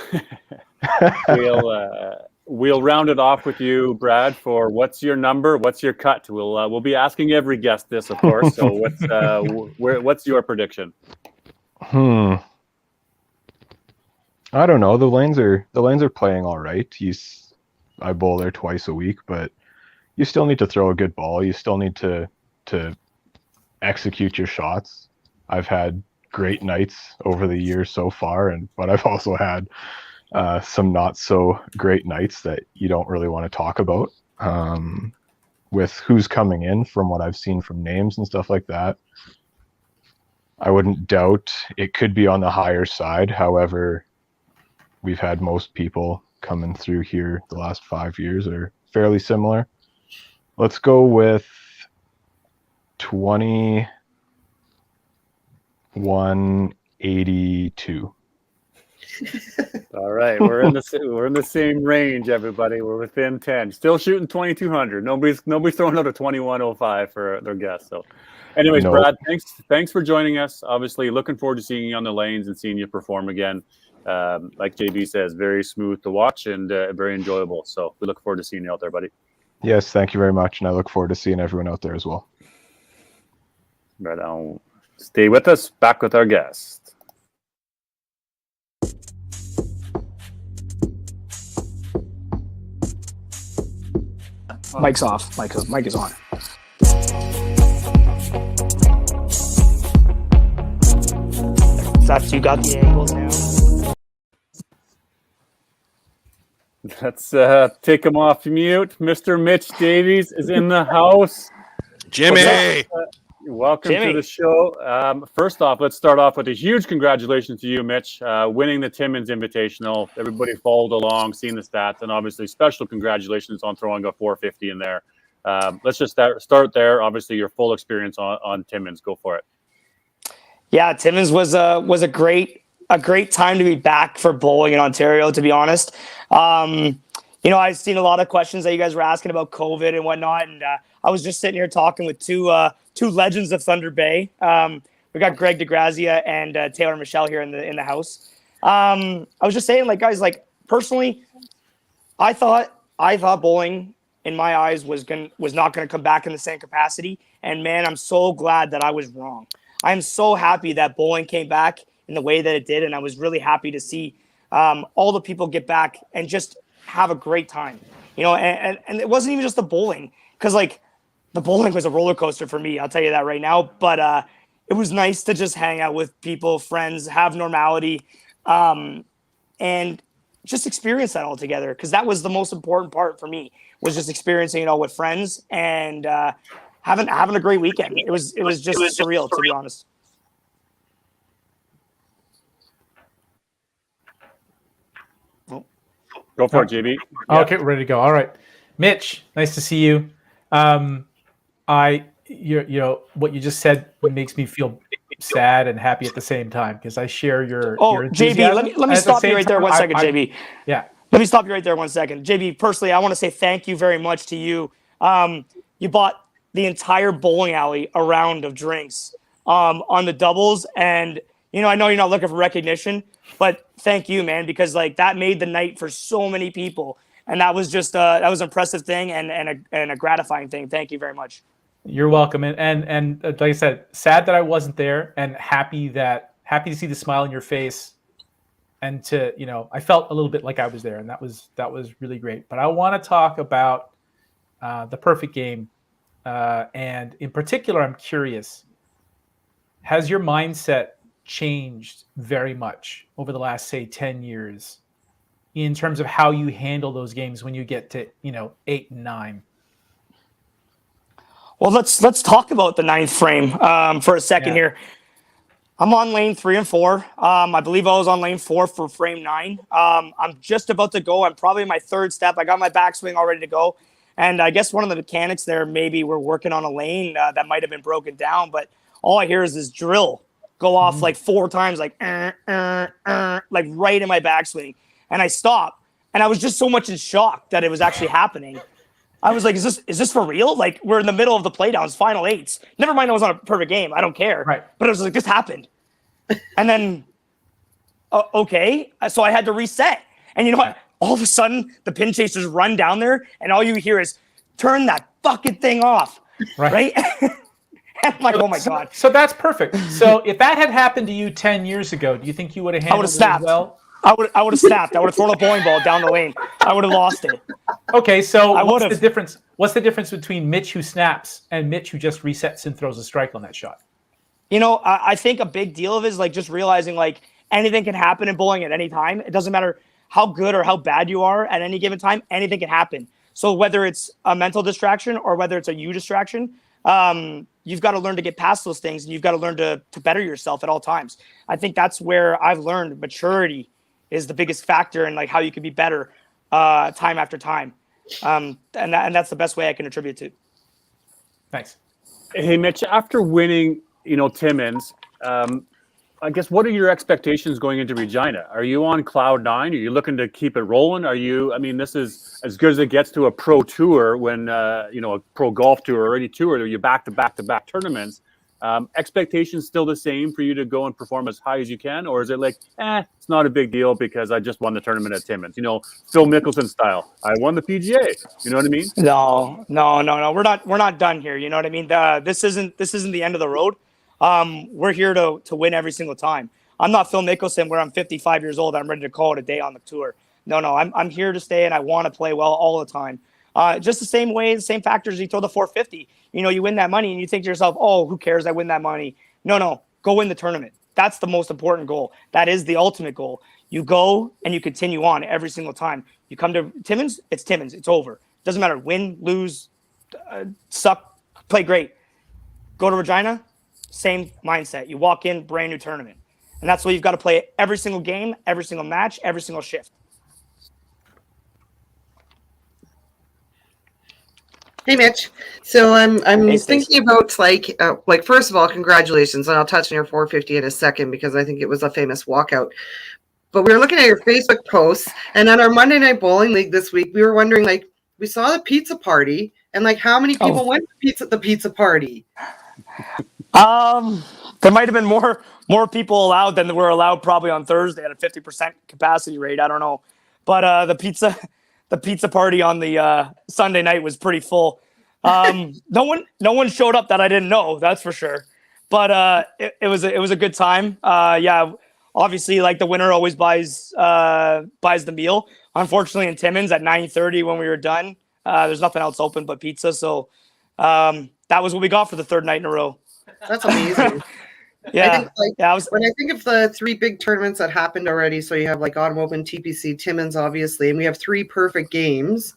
We'll round it off with you, Brad, for what's your number, what's your cut. We'll be asking every guest this, of course. So what's your prediction? I don't know. The lanes are playing all right. I bowl there twice a week, but you still need to throw a good ball. You still need to execute your shots. I've had great nights over the years so far, but I've also had some not so great nights that you don't really want to talk about. With who's coming in, from what I've seen from names and stuff like that, I wouldn't doubt it could be on the higher side. However, we've had most people coming through here the last 5 years are fairly similar. Let's go with 2182. All right, we're in the same range, everybody. We're within 10. Still shooting 2200. Nobody's throwing out a 2105 for their guess. So, anyways, Nope. Brad, thanks for joining us. Obviously, looking forward to seeing you on the lanes and seeing you perform again. Like JB says, very smooth to watch and very enjoyable. So we look forward to seeing you out there, buddy. Yes, thank you very much, and I look forward to seeing everyone out there as well. Right on. Stay with us. Back with our guest. Mic's off. Mic is on. That's you got the angles now. Let's take him off mute. Mr. Mitch Davies is in the house. Jimmy! Welcome Jimmy. to the show. First off, let's start off with a huge congratulations to you, Mitch, winning the Timmins Invitational. Everybody followed along, seeing the stats, and obviously special congratulations on throwing a 450 in there. Let's just start there. Obviously, your full experience on Timmins. Go for it. Yeah, Timmins was a great time to be back for bowling in Ontario, to be honest. I've seen a lot of questions that you guys were asking about COVID and whatnot, and I was just sitting here talking with two legends of Thunder Bay. We got Greg DeGrazia and Taylor Michelle here in the house. I was just saying, guys, personally, I thought bowling in my eyes was not going to come back in the same capacity, and man, I'm so glad that I was wrong. I'm so happy that bowling came back in the way that it did, and I was really happy to see all the people get back and just have a great time. And it wasn't even just the bowling, because the bowling was a roller coaster for me, I'll tell you that right now. But it was nice to just hang out with people, friends, have normality, and just experience that all together, because that was the most important part for me, was just experiencing it all with friends and having a great weekend. It was just surreal, to be honest. Go for it, JB. Okay, we're ready to go. All right, Mitch, nice to see you. What you just said makes me feel sad and happy at the same time, because I share your enthusiasm. JB, let me stop you right there 1 second, JB. Yeah. Let me stop you right there 1 second. JB, personally, I want to say thank you very much to you. You bought the entire bowling alley a round of drinks on the doubles, and I know you're not looking for recognition, but thank you, man, because that made the night for so many people, and that was just that was an impressive thing and a gratifying thing. Thank you very much. You're welcome, and like I said, sad that I wasn't there, and happy to see the smile on your face, and I felt a little bit like I was there, and that was really great. But I want to talk about the perfect game, and in particular, I'm curious, has your mindset changed very much over the last, say, 10 years in terms of how you handle those games when you get to 8 and 9? Well, let's talk about the ninth frame for a second here. I'm on lane 3 and 4. I believe I was on lane 4 for frame 9. I'm just about to go. I'm probably in my third step. I got my backswing all ready to go. And I guess one of the mechanics there, maybe we're working on a lane that might have been broken down, but all I hear is this drill go off like 4 times, like right in my backswing. And I stop. And I was just so much in shock that it was actually happening. I was like, is this for real? Like, we're in the middle of the playdowns, final 8s. Never mind I was on a perfect game. I don't care. Right. But it was like, this happened. And then, okay. So I had to reset. And you know what? All of a sudden, the pin chasers run down there, and all you hear is, turn that fucking thing off. Right? And I'm like, oh my God. So that's perfect. So if that had happened to you 10 years ago, do you think you would have handled it as well? I would have snapped. I would have thrown a bowling ball down the lane. I would have lost it. Okay, so what's the difference? What's the difference between Mitch who snaps and Mitch who just resets and throws a strike on that shot? You know, I think a big deal of it is like just realizing like anything can happen in bowling at any time. It doesn't matter how good or how bad you are at any given time. Anything can happen. So whether it's a mental distraction or whether it's a you distraction, you've got to learn to get past those things, and you've got to learn to better yourself at all times. I think that's where I've learned maturity is the biggest factor in like how you can be better time after time. And that's the best way I can attribute to. Thanks. Hey, Mitch, after winning, Timmins, I guess, what are your expectations going into Regina? Are you on cloud 9? Are you looking to keep it rolling? This is as good as it gets to a pro tour when, a pro golf tour or any tour that you back-to-back tournaments. Expectations still the same for you to go and perform as high as you can? Or is it like, it's not a big deal because I just won the tournament at Timmins? Phil Mickelson style. I won the PGA. You know what I mean? No. We're not done here. You know what I mean? This isn't the end of the road. We're here to win every single time. I'm not Phil Mickelson where I'm 55 years old. I'm ready to call it a day on the tour. No, I'm here to stay, and I want to play well all the time. Just the same way, the same factors you throw the 450. You win that money and you think to yourself, oh, who cares? I win that money. No, go win the tournament. That's the most important goal. That is the ultimate goal. You go and you continue on every single time. You come to Timmins, it's Timmins. It's over. Doesn't matter. Win, lose, suck, play great. Go to Regina, same mindset. You walk in, brand new tournament. And that's why you've got to play every single game, every single match, every single shift. Hey, Mitch. So I'm thinking about like first of all, congratulations, and I'll touch on your 450 in a second because I think it was a famous walkout. But we were looking at your Facebook posts, and on our Monday Night Bowling League this week, we were wondering, like, we saw the pizza party, and like, how many people went to the pizza party? There might have been more people allowed than were allowed probably on Thursday at a 50% capacity rate. I don't know, but the pizza party on the Sunday night was pretty full. No one showed up that I didn't know, that's for sure. But it was a good time. Obviously, like, the winner always buys the meal. Unfortunately, in Timmins at 9:30 when we were done, there's nothing else open but pizza. So that was what we got for the third night in a row. That's amazing. Yeah. When I think of the 3 big tournaments that happened already, so you have like Autumn Open, TPC, Timmins, obviously, and we have 3 perfect games.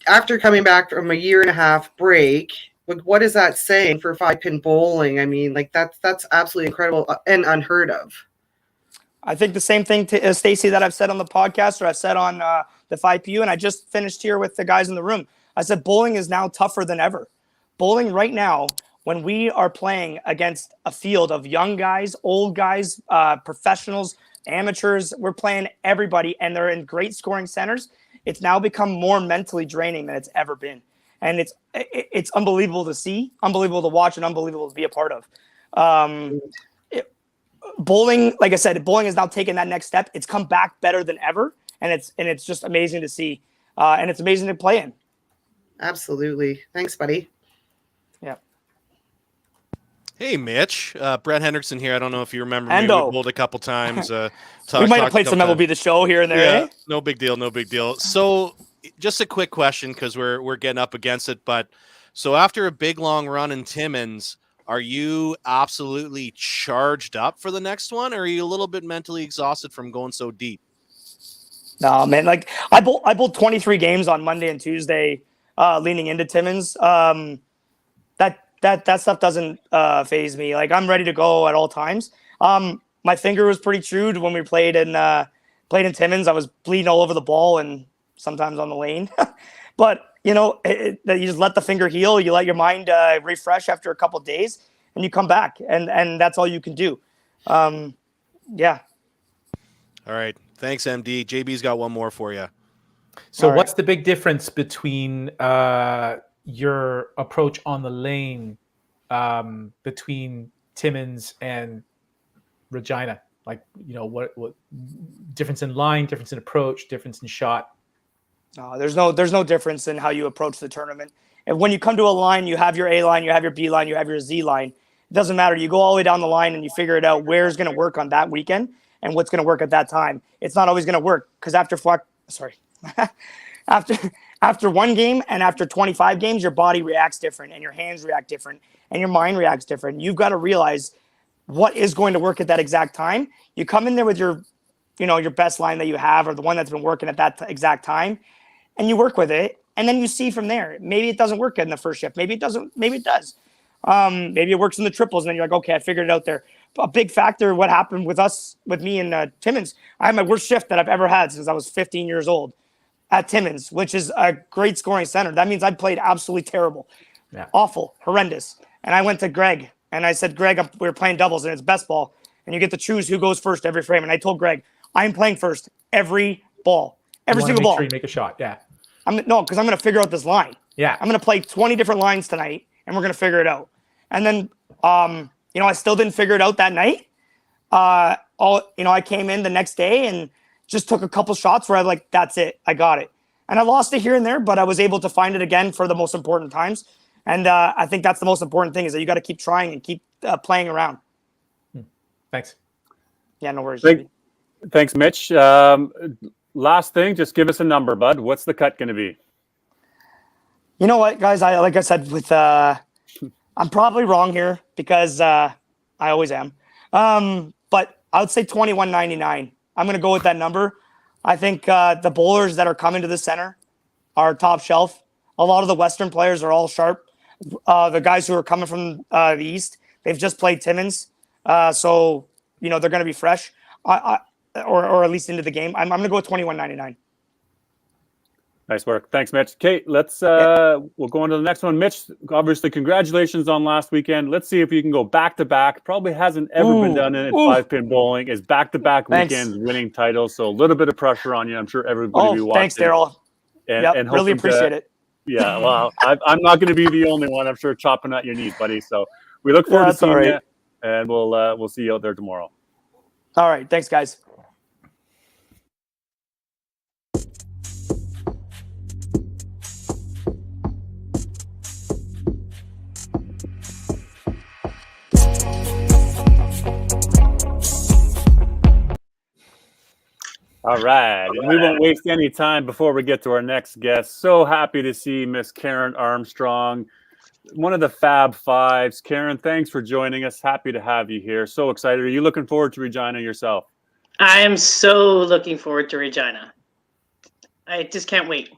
After coming back from a 1.5-year break, like, what is that saying for 5-pin bowling? I mean, like, that's absolutely incredible and unheard of. I think the same thing to Stacy that I've said on the podcast, or I've said on the 5PU, and I just finished here with the guys in the room. I said bowling is now tougher than ever. Bowling right now, when we are playing against a field of young guys, old guys, professionals, amateurs, we're playing everybody, and they're in great scoring centers. It's now become more mentally draining than it's ever been. And it's unbelievable to see, unbelievable to watch, and unbelievable to be a part of. Bowling, like I said, bowling has now taken that next step. It's come back better than ever, and it's just amazing to see, and it's amazing to play in. Absolutely. Thanks, buddy. Yeah. Hey, Mitch. Brett Hendrickson here. I don't know if you remember me. Endo. We bowled a couple times. We might have played some MLB The Show here and there. Yeah, Eh? no big deal. So just a quick question, because we're getting up against it. But so after a big long run in Timmins, are you absolutely charged up for the next one, or are you a little bit mentally exhausted from going so deep? No, man. Like I bowled 23 games on Monday and Tuesday, leaning into Timmins. That stuff doesn't phase me. Like I'm ready to go at all times. My finger was pretty chewed when we played in Timmins. I was bleeding all over the ball and sometimes on the lane. But you know, you just let the finger heal. You let your mind refresh after a couple of days, and you come back, and that's all you can do. Yeah. All right. Thanks, MD. JB's got one more for you. So All right. what's the big difference between your approach on the lane between Timmins and Regina? Like, you know, what difference in line, difference in approach, difference in shot? There's no difference in how you approach the tournament. And when you come to a line, you have your A line, you have your B line, you have your Z line. It doesn't matter. You go all the way down the line and you figure it out where's going to work on that weekend and what's going to work at that time. It's not always going to work because after one game and after 25 games, your body reacts different and your hands react different and your mind reacts different. You've got to realize what is going to work at that exact time. You come in there with your best line that you have or the one that's been working at that exact time, and you work with it, and then you see from there. Maybe it doesn't work in the first shift. Maybe it doesn't. Maybe it does. Maybe it works in the triples, and then you're like, okay, I figured it out there. A big factor, what happened with me and Timmins, I had my worst shift that I've ever had since I was 15 years old at Timmins, which is a great scoring center. That means I played absolutely terrible, awful, horrendous. And I went to Greg, and I said, Greg, we were playing doubles, and it's best ball, and you get to choose who goes first every frame. And I told Greg, I'm playing first every ball, every single ball. Sure you make a shot, yeah. Because I'm going to figure out this line. Yeah. I'm going to play 20 different lines tonight, and we're going to figure it out. And then, I still didn't figure it out that night. I came in the next day and just took a couple shots where I like, that's it. I got it. And I lost it here and there, but I was able to find it again for the most important times. And I think that's the most important thing is that you got to keep trying and keep playing around. Thanks. Yeah, no worries. Thanks, Mitch. Last thing, just give us a number, bud. What's the cut going to be? You know what, guys? Like I said, I'm probably wrong here because I always am. But I would say 21.99. I'm going to go with that number. I think the bowlers that are coming to the center are top shelf. A lot of the Western players are all sharp. The guys who are coming from the East, they've just played Timmins. So, they're going to be fresh. Or at least into the game. I'm going to go with 21.99. Nice work. Thanks, Mitch. Okay, let's we'll go on to the next one. Mitch, obviously, congratulations on last weekend. Let's see if you can go back-to-back. Probably hasn't ever been done in five-pin bowling. Is back-to-back weekends winning titles. So a little bit of pressure on you. I'm sure everybody will be watching. Thanks, Daryl. And really appreciate it. Yeah, well, I'm not going to be the only one. I'm sure chopping at your knees, buddy. So we look forward to seeing you, and we'll see you out there tomorrow. All right. Thanks, guys. All right. And we won't waste any time before we get to our next guest. So happy to see Miss Karen Armstrong, one of the Fab Fives. Karen, thanks for joining us. Happy to have you here. So excited. Are you looking forward to Regina yourself? I am so looking forward to Regina. I just can't wait.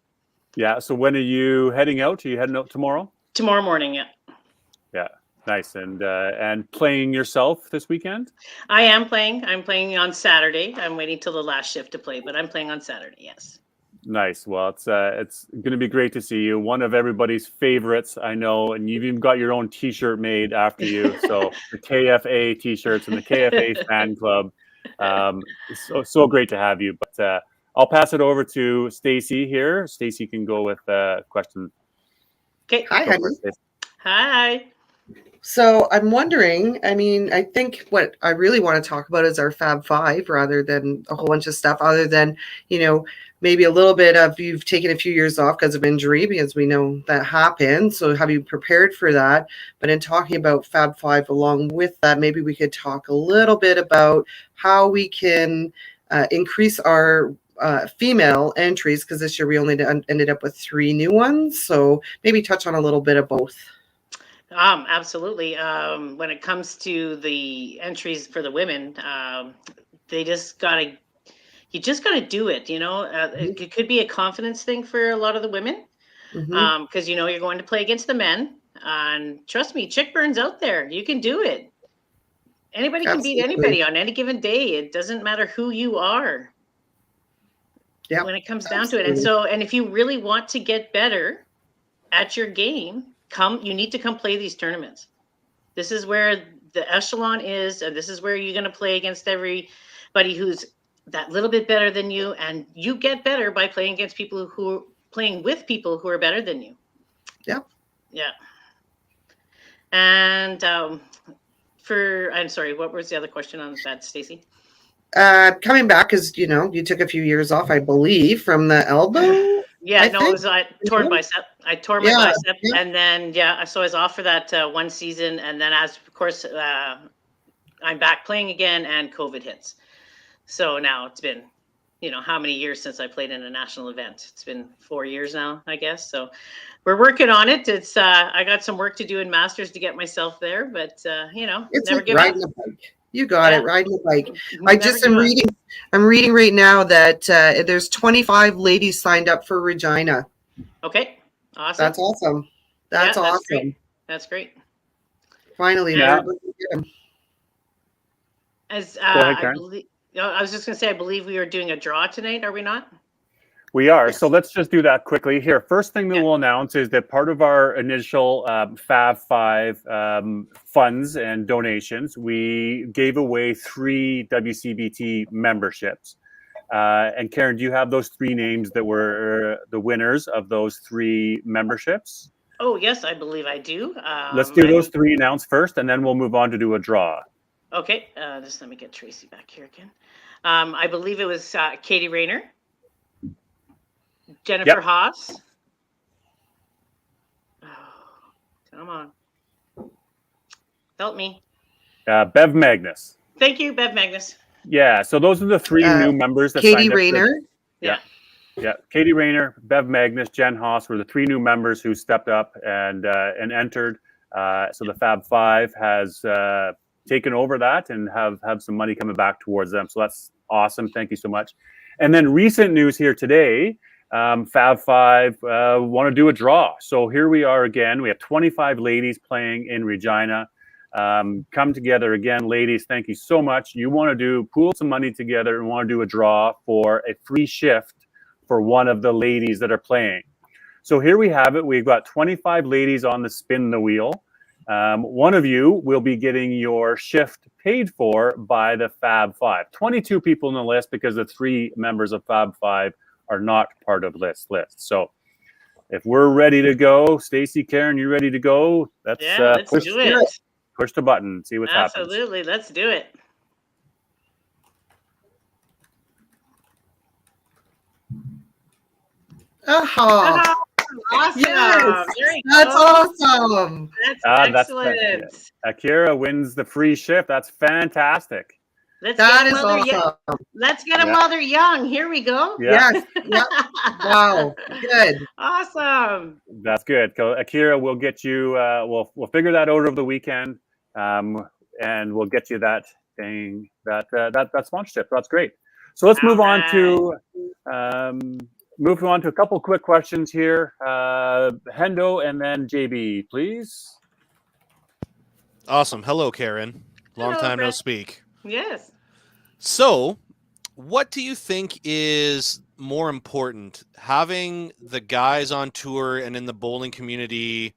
Yeah. So when are you heading out? Are you heading out tomorrow? Tomorrow morning, yeah. Yeah. Nice. And playing yourself this weekend? I am playing. I'm playing on Saturday. I'm waiting till the last shift to play, but I'm playing on Saturday, yes. Nice. Well, it's going to be great to see you. One of everybody's favorites, I know, and you've even got your own T-shirt made after you. So the KFA T-shirts and the KFA fan club. So great to have you. But I'll pass it over to Stacy here. Stacy can go with a question. Okay. Hi, honey. Hi. So I'm wondering, I think what I really want to talk about is our Fab Five rather than a whole bunch of stuff other than, maybe a little bit of you've taken a few years off because of injury, because we know that happens. So have you prepared for that? But in talking about Fab Five along with that, maybe we could talk a little bit about how we can increase our female entries, because this year we only ended up with 3 new ones. So maybe touch on a little bit of both. Absolutely. When it comes to the entries for the women, they just got to you just got to do it. It could be a confidence thing for a lot of the women. Because you're going to play against the men, and trust me, chick burns out there. You can do it. Anybody can beat anybody on any given day. It doesn't matter who you are. Yeah, when it comes down to it. And if you really want to get better at your game, you need to come play these tournaments. This is where the echelon is, and this is where you're going to play against everybody who's that little bit better than you, and you get better by playing against people who are playing with people who are better than you. Yeah. Yeah. And I'm sorry, what was the other question on that, Stacey? Coming back, because you took a few years off, I believe, from the elbow. Yeah, it was torn bicep. I tore my bicep, and then so I was off for that one season, and then of course I'm back playing again, and COVID hits. So now it's been, how many years since I played in a national event? It's been 4 years now, I guess. So we're working on it. It's I got some work to do in Masters to get myself there, but it's never like give riding up. a bike. You got it, riding a bike. I'm reading right now that there's 25 ladies signed up for Regina. Okay, awesome. That's awesome. That's awesome. That's great. Finally, everybody get them. As Go ahead, Karen. I was just going to say, I believe we are doing a draw tonight. Are we not? We are. So let's just do that quickly here. First thing that we'll announce is that part of our initial Fab 5 funds and donations, we gave away 3 WCBT memberships. And Karen, do you have those 3 names that were the winners of those 3 memberships? Oh, yes, I believe I do. Let's do those 3 announced first, and then we'll move on to do a draw. Okay, just let me get Tracy back here again. I believe it was Katie Rayner, Jennifer Haas. Oh, come on. Help me. Bev Magnus. Thank you, Bev Magnus. Yeah, so those are the 3 new members that Katie signed up. Rayner. Yeah. Katie Rayner, Bev Magnus, Jen Haas were the 3 new members who stepped up and entered. So the Fab 5 has taken over that and have some money coming back towards them. So that's awesome. Thank you so much. And then recent news here today, Fab 5 want to do a draw. So here we are again. We have 25 ladies playing in Regina. Come together again, ladies. Thank you so much. You want to pool some money together and want to do a draw for a free shift for one of the ladies that are playing. So here we have it. We've got 25 ladies on the spin the wheel. One of you will be getting your shift paid for by the Fab 5. 22 people in the list because the 3 members of Fab 5 are not part of this list. So if we're ready to go, Stacey, Karen, you ready to go? Let's do it. Push the button, see what happens. Absolutely, let's do it. Awesome. Yes. That's awesome. That's excellent. Akira wins the free shift. That's fantastic. Let's get a mother young. Here we go. Yeah. Yes. Yep. Wow. Good. Awesome. That's good. So Akira, we'll get you. We'll figure that out over the weekend, and we'll get you that thing that sponsorship. That's great. So let's move on to a couple quick questions here. Hendo and then JB, please. Awesome. Hello, Karen. Long Hello, time no Brett. speak. Yes. So, what do you think is more important? Having the guys on tour and in the bowling community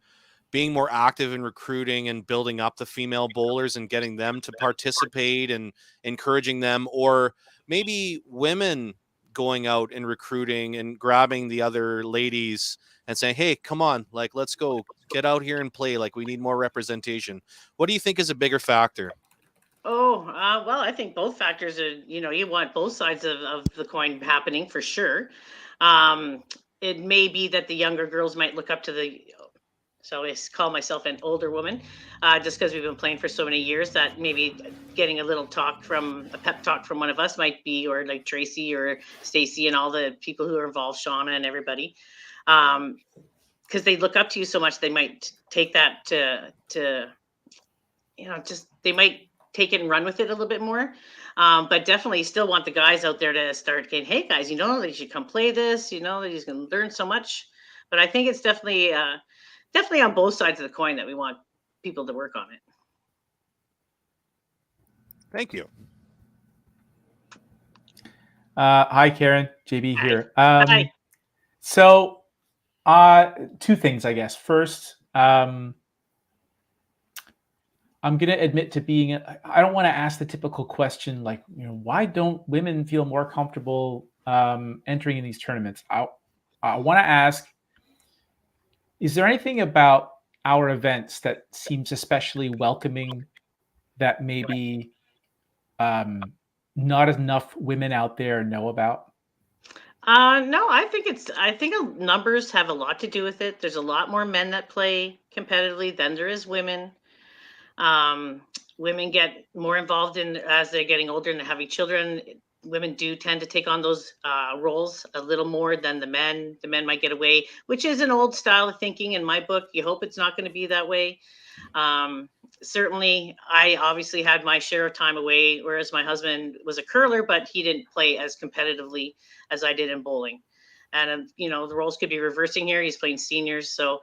being more active in recruiting and building up the female bowlers and getting them to participate and encouraging them, or maybe women going out and recruiting and grabbing the other ladies and saying, hey, come on, like, let's go get out here and play. Like, we need more representation. What do you think is a bigger factor? Oh, well, I think both factors are, you want both sides of the coin happening for sure. It may be that the younger girls might look up to so I call myself an older woman, just because we've been playing for so many years, that maybe getting a little a pep talk from one of us might be, or like Tracy or Stacey and all the people who are involved, Shauna and everybody, because they look up to you so much, they might take that to they might take it and run with it a little bit more. But definitely still want the guys out there to start getting, hey guys, you know that you should come play this, you know that he's going to learn so much. But I think it's definitely on both sides of the coin that we want people to work on it. Thank you. Hi, Karen. JB Hi. here. Hi. So, two things, I guess. First, I'm going to admit to being. I don't want to ask the typical question like, why don't women feel more comfortable entering in these tournaments? I want to ask, is there anything about our events that seems especially welcoming that maybe not enough women out there know about? No, I think numbers have a lot to do with it. There's a lot more men that play competitively than there is women. Women get more involved in as they're getting older and having children. Women do tend to take on those roles a little more than the men. The men might get away, which is an old style of thinking in my book. You hope it's not going to be that way. Certainly, I obviously had my share of time away, whereas my husband was a curler, but he didn't play as competitively as I did in bowling. And, the roles could be reversing here. He's playing seniors. So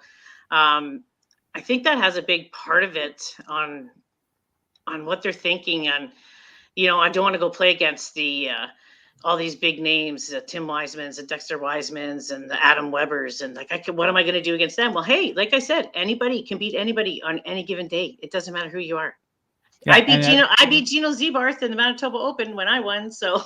I think that has a big part of it on what they're thinking. And, I don't want to go play against the all these big names, Tim Wiseman's and Dexter Wiseman's and the Adam Webbers. And what am I going to do against them? Well, hey, like I said, anybody can beat anybody on any given day. It doesn't matter who you are. Yeah, I beat Gino Zebarth in the Manitoba Open when I won. So.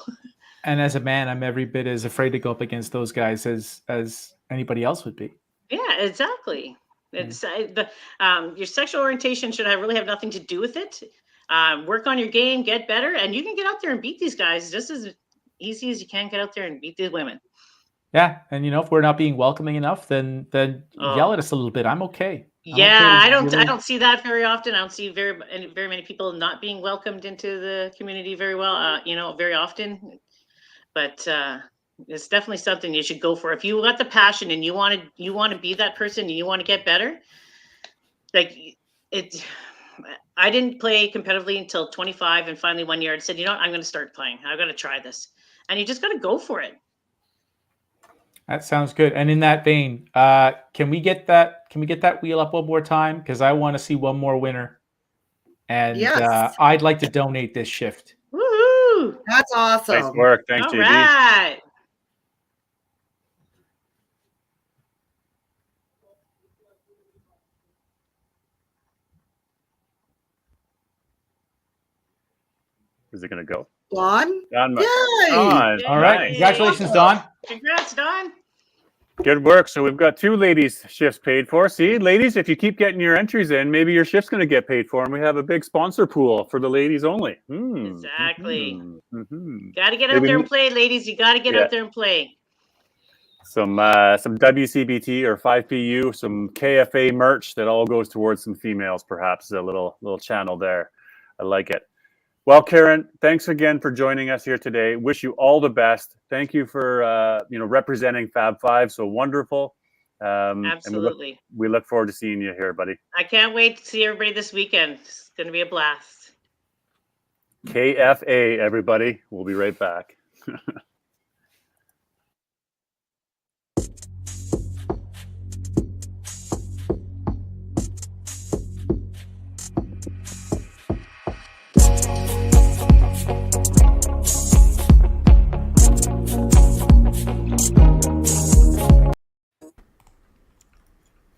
And as a man, I'm every bit as afraid to go up against those guys as anybody else would be. Yeah, exactly. It's your sexual orientation should really have nothing to do with it. Work on your game, get better, and you can get out there and beat these guys just as easy as you can get out there and beat these women. Yeah, and if we're not being welcoming enough, then yell at us a little bit. I'm okay. I don't see that very often. I don't see very many people not being welcomed into the community very well. Very often, but it's definitely something you should go for. If you got the passion and you want to be that person and you want to get better, like it. I didn't play competitively until 25, and finally one year I said, I'm going to start playing. I've got to try this, and you just got to go for it. That sounds good. And in that vein, can we get that wheel up one more time? Because I want to see one more winner, and yes. I'd like to donate this shift. Woohoo! That's awesome. Nice work. Thanks, All JB. right. Is it going to go? Dawn? Dawn. Yay! Dawn. All right. Congratulations, Dawn. Congrats, Dawn. Good work. So we've got 2 ladies' shifts paid for. See, ladies, if you keep getting your entries in, maybe your shift's going to get paid for, and we have a big sponsor pool for the ladies only. Exactly. Got to get out there and play, ladies. You got to get out there and play. Some WCBT or 5PU, some KFA merch that all goes towards some females, perhaps a little channel there. I like it. Well, Karen, thanks again for joining us here today. Wish you all the best. Thank you for representing Fab Five so wonderful. Absolutely. And we look forward to seeing you here, buddy. I can't wait to see everybody this weekend. It's going to be a blast. KFA, everybody. We'll be right back.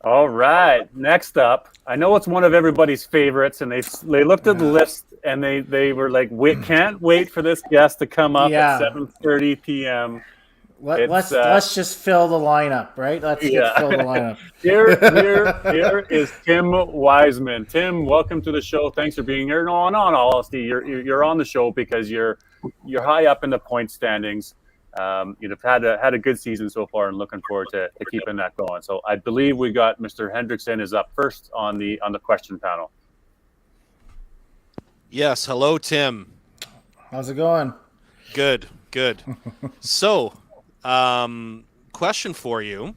All right, next up, I know it's one of everybody's favorites, and they looked at the list and they were like, can't wait for this guest to come up at 7:30 p.m. Let's just fill the lineup, right? Let's fill the lineup. Here is Tim Wiseman. Tim, welcome to the show. Thanks for being here. No, in all honesty, you're on the show because you're high up in the point standings. You've had a good season so far, and looking forward to keeping that going. So I believe we got Mr. Hendrickson is up first on the question panel. Yes, hello, Tim. How's it going? Good. So, question for you: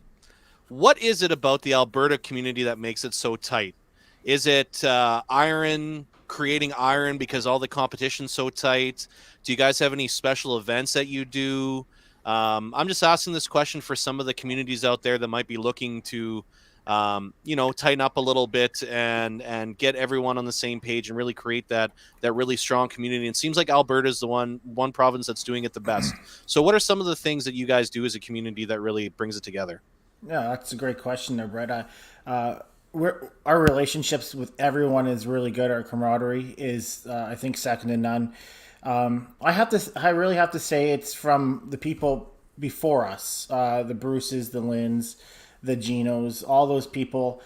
what is it about the Alberta community that makes it so tight? Is it iron creating iron because all the competition's so tight? Do you guys have any special events that you do? I'm just asking this question for some of the communities out there that might be looking to, tighten up a little bit and get everyone on the same page and really create that really strong community. And it seems like Alberta is the one province that's doing it the best. So what are some of the things that you guys do as a community that really brings it together? Yeah, that's a great question there, Brett. Our relationships with everyone is really good. Our camaraderie is, I think, second to none. I really have to say it's from the people before us, the Bruces, the Lynns, the Ginos, all those people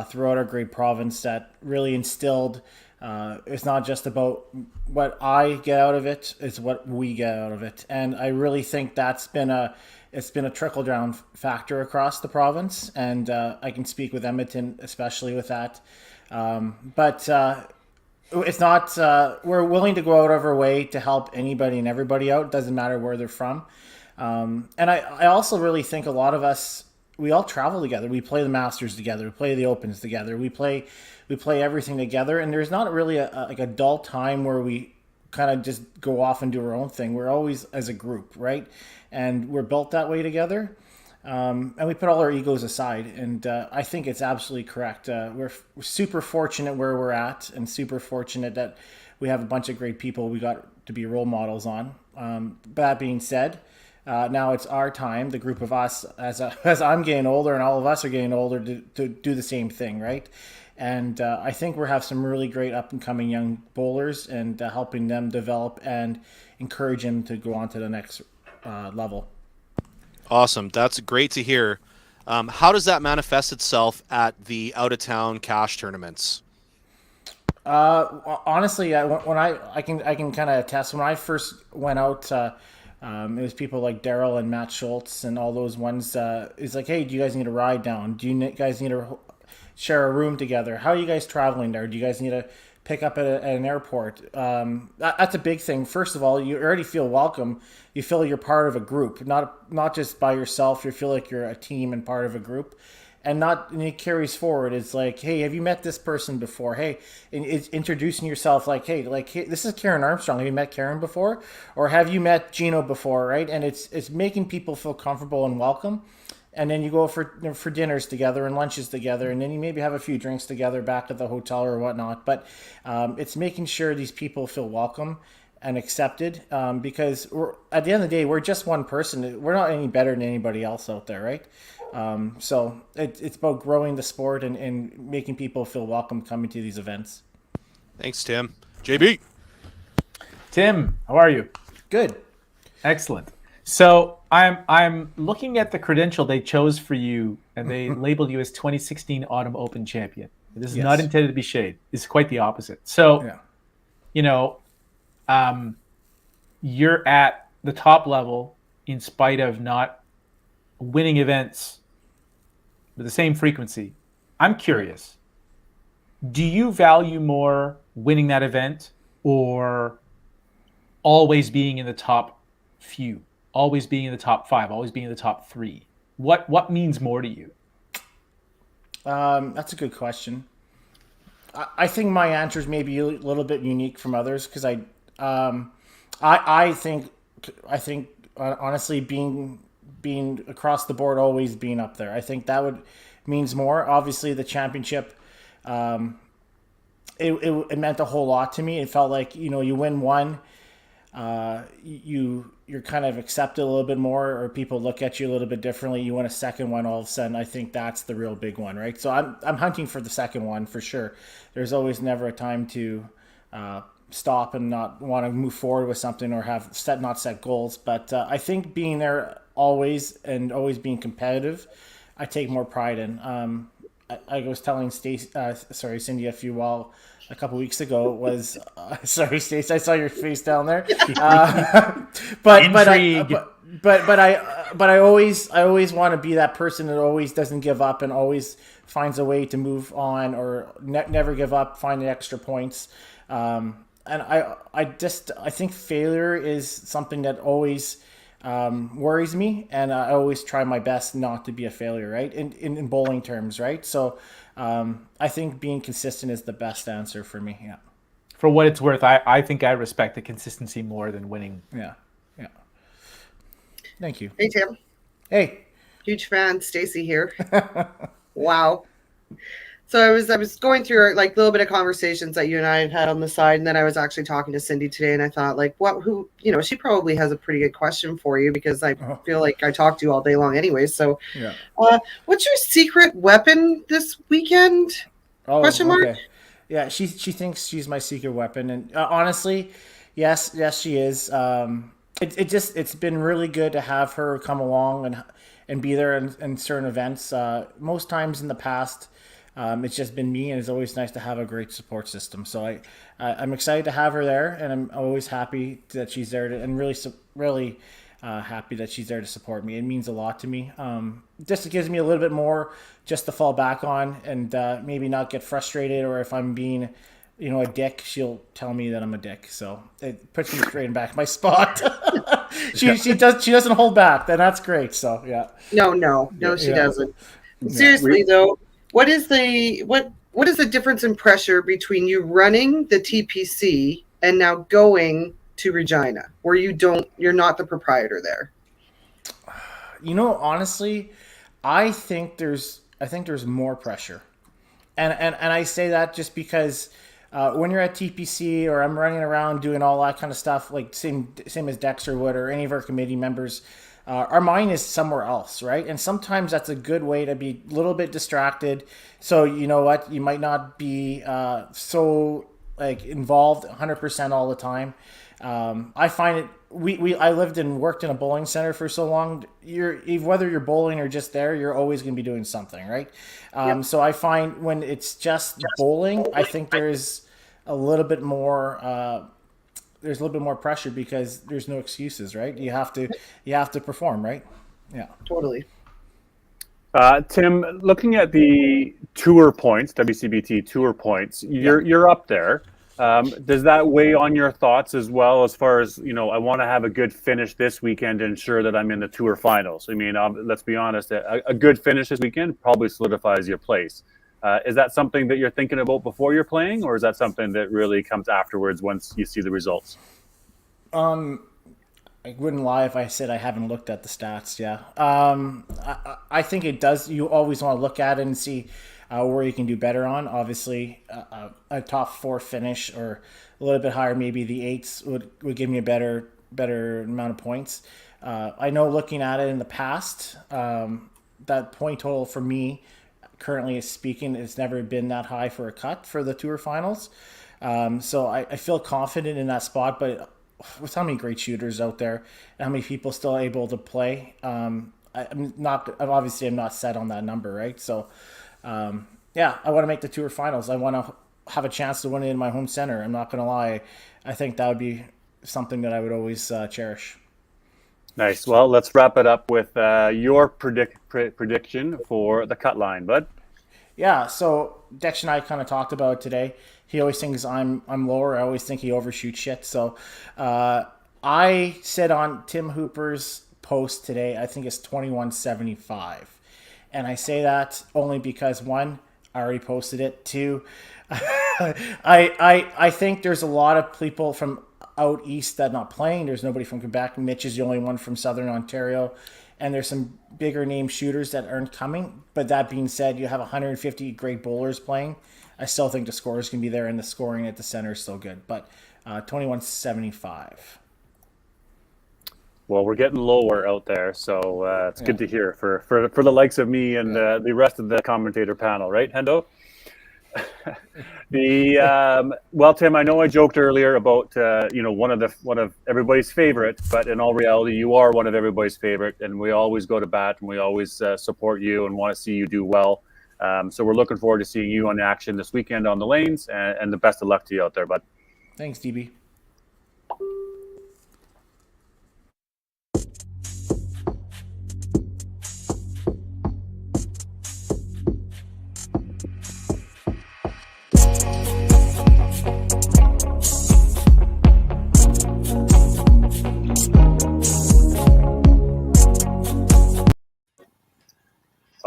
throughout our great province that really instilled. It's not just about what I get out of it; it's what we get out of it, and I really think that's been a trickle down factor across the province, and I can speak with Edmonton especially with that. But it's not. We're willing to go out of our way to help anybody and everybody out. It doesn't matter where they're from. And I also really think a lot of us, we all travel together. We play the Masters together. We play the Opens together. We play everything together. And there's not really a dull time where we kind of just go off and do our own thing. We're always as a group, right? And we're built that way together. And we put all our egos aside. And I think it's absolutely correct. We're super fortunate where we're at, and super fortunate that we have a bunch of great people we got to be role models on. That being said, now it's our time, the group of us, as I'm getting older and all of us are getting older, to do the same thing, right? And I think we have some really great up-and-coming young bowlers, and helping them develop and encourage them to go on to the next level. Awesome. That's great to hear. How does that manifest itself at the out-of-town cash tournaments? Honestly, when I can kind of attest. When I first went out, it was people like Daryl and Matt Schultz and all those ones. It's like, hey, do you guys need a ride down? Do you guys need to share a room together? How are you guys traveling there? Do you guys need to pick up at an airport? That's a big thing. First of all, you already feel welcome. You feel you're part of a group, not just by yourself. You feel like you're a team and part of a group. And it carries forward. It's like, hey, have you met this person before? Hey, and it's introducing yourself like, hey, this is Karen Armstrong. Have you met Karen before? Or have you met Gino before, right? And it's making people feel comfortable and welcome. And then you go for dinners together and lunches together, and then you maybe have a few drinks together back at the hotel or whatnot. But it's making sure these people feel welcome and accepted, because at the end of the day, we're just one person. We're not any better than anybody else out there, right? So it's about growing the sport and making people feel welcome coming to these events. Thanks, Tim. JB. Tim, how are you? Good. Excellent. So I'm looking at the credential they chose for you, and they labeled you as 2016 Autumn Open champion. This is not intended to be shade. It's quite the opposite. So, you're at the top level in spite of not winning events with the same frequency. I'm curious, do you value more winning that event or always being in the top few, always being in the top 5, always being in the top 3? What means more to you? That's a good question. I think my answer is maybe a little bit unique from others, because I think honestly being across the board, always being up there, I think that means more. Obviously, the championship, it meant a whole lot to me. It felt like, you win one, you're kind of accepted a little bit more, or people look at you a little bit differently. You win a second one, all of a sudden, I think that's the real big one, right? So I'm hunting for the second one for sure. There's always never a time to stop and not want to move forward with something, or not set goals. But I think being there always and always being competitive, I take more pride in. I was telling Cindy a couple weeks ago was sorry, Stace, I saw your face down there. But I always want to be that person that always doesn't give up and always finds a way to move on, or never give up, find the extra points. And I think failure is something that always worries me, and I always try my best not to be a failure, right? In bowling terms, right? So I think being consistent is the best answer for me. Yeah. for what it's worth, I think I respect the consistency more than winning. Yeah. Thank you. Hey, Tim. Hey. Huge fan. Stacy here. Wow. So I was going through like a little bit of conversations that you and I had on the side, and then I was actually talking to Cindy today, and I thought like, she probably has a pretty good question for you because I feel like I talk to you all day long anyway. So, Yeah. What's your secret weapon this weekend? Oh, Question mark? okay. Yeah, she thinks she's my secret weapon, and honestly, yes, she is. It's been really good to have her come along and be there in certain events. Most times in the past, it's just been me, and it's always nice to have a great support system. So I'm excited to have her there, and I'm always happy that she's there and really happy that she's there to support me. It means a lot to me. Just it gives me a little bit more just to fall back on and maybe not get frustrated, or if I'm being, a dick, she'll tell me that I'm a dick. So it puts me straight back in my spot. She doesn't hold back. Then that's great. So yeah. No, she doesn't. Seriously though, what is the difference in pressure between you running the TPC and now going to Regina, where you're not the proprietor there? Honestly, I think there's more pressure, and I say that just because when you're at TPC or I'm running around doing all that kind of stuff, like same as Dexter would or any of our committee members, our mind is somewhere else, right? And sometimes that's a good way to be a little bit distracted. So you know what, you might not be so like involved 100% all the time. I find it. I lived and worked in a bowling center for so long. Whether you're bowling or just there, you're always going to be doing something, right? So I find when it's just bowling, I think there's a little bit more. There's a little bit more pressure because there's no excuses, right? You have to perform, right? Yeah, totally. Tim, looking at the tour points, WCBT tour points, you're up there. Does that weigh on your thoughts as well, as far as, I want to have a good finish this weekend to ensure that I'm in the tour finals? I mean, let's be honest, a good finish this weekend probably solidifies your place. Is that something that you're thinking about before you're playing, or is that something that really comes afterwards once you see the results? I wouldn't lie if I said I haven't looked at the stats. Yeah. I think it does. You always want to look at it and see where you can do better on. Obviously, a top 4 finish or a little bit higher, maybe the 8s would give me a better amount of points. I know looking at it in the past, that point total for me, currently speaking, it's never been that high for a cut for the tour finals. So I feel confident in that spot, but with how many great shooters out there and how many people still able to play, I'm not set on that number, right? So I want to make the tour finals. I want to have a chance to win it in my home center. I'm not going to lie. I think that would be something that I would always cherish. Nice. Well, let's wrap it up with your prediction for the cut line, bud. Yeah, so Dex and I kind of talked about it today. He always thinks I'm lower. I always think he overshoots shit. So I said on Tim Hooper's post today, I think it's 2175. And I say that only because, one, I already posted it. Two, I think there's a lot of people from out east that not playing. There's nobody from Quebec. Mitch is the only one from Southern Ontario. And there's some bigger name shooters that aren't coming. But that being said, you have 150 great bowlers playing. I still think the scores can be there, and the scoring at the center is still good. But 2175. Well, we're getting lower out there, so it's good to hear for the likes of me and the rest of the commentator panel, right, Hendo? Well, Tim, I know I joked earlier about one of everybody's favorite, but in all reality, you are one of everybody's favorite, and we always go to bat and we always support you and want to see you do well. So we're looking forward to seeing you on action this weekend on the lanes, and the best of luck to you out there, bud. Thanks, DB.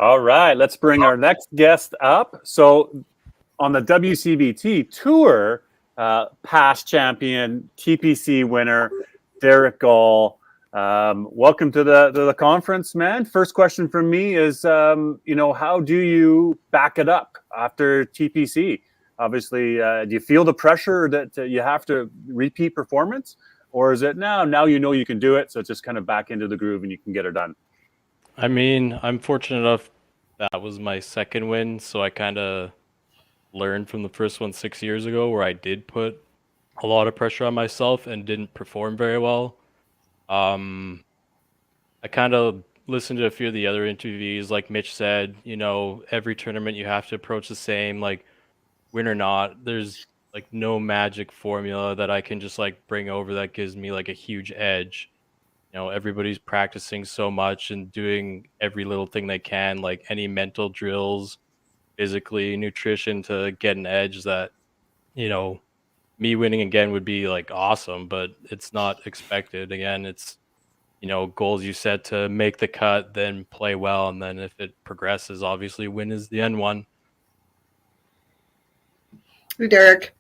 All right, let's bring our next guest up. So on the WCBT tour, past champion, TPC winner, Derek Gall. Welcome to the conference, man. First question from me is, how do you back it up after TPC? Obviously, do you feel the pressure that you have to repeat performance, or is it now you can do it, so it's just kind of back into the groove and you can get it done? I mean, I'm fortunate enough that was my second win, so I kind of learned from the first one 6 years ago where I did put a lot of pressure on myself and didn't perform very well. I kind of listened to a few of the other interviews, like Mitch said, every tournament you have to approach the same, like win or not. There's like no magic formula that I can just like bring over that gives me like a huge edge. Everybody's practicing so much and doing every little thing they can, like any mental drills, physically, nutrition to get an edge that, me winning again would be like awesome, but it's not expected. Again, it's, goals you set to make the cut, then play well. And then if it progresses, obviously win is the end one. Hey, Derek.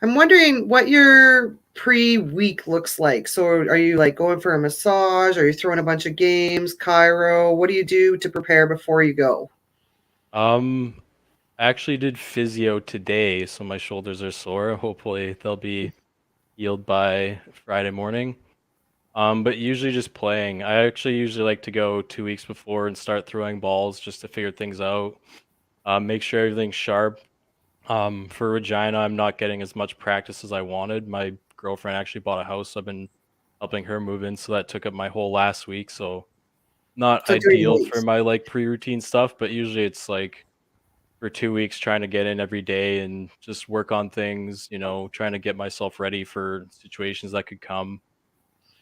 I'm wondering what your pre-week looks like. So are you like going for a massage? Are you throwing a bunch of games, Cairo? What do you do to prepare before you go? I actually did physio today, so my shoulders are sore. Hopefully they'll be healed by Friday morning. But usually just playing. I actually usually like to go 2 weeks before and start throwing balls just to figure things out. Make sure everything's sharp. For Regina, I'm not getting as much practice as I wanted. My girlfriend actually bought a house. I've been helping her move in, so that took up my whole last week. So not So during ideal weeks. for my like pre-routine stuff, but usually it's like for 2 weeks trying to get in every day and just work on things, trying to get myself ready for situations that could come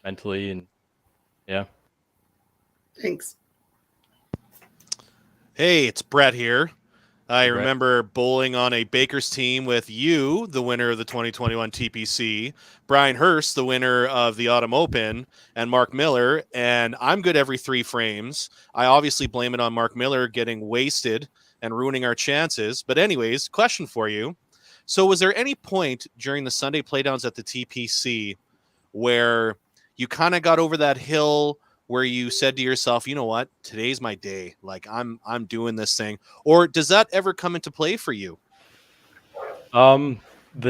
mentally. And yeah. Thanks. Hey, it's Brett here. I Hey, Brett. remember bowling on a Baker's team with you, the winner of the 2021 TPC, Brian Hurst, the winner of the Autumn Open, and Mark Miller, and I'm good every 3 frames. I obviously blame it on Mark Miller getting wasted and ruining our chances. But anyways, question for you. So was there any point during the Sunday playdowns at the TPC where you kind of got over that hill where you said to yourself, you know what, today's my day, like I'm doing this thing? Or does that ever come into play for you? The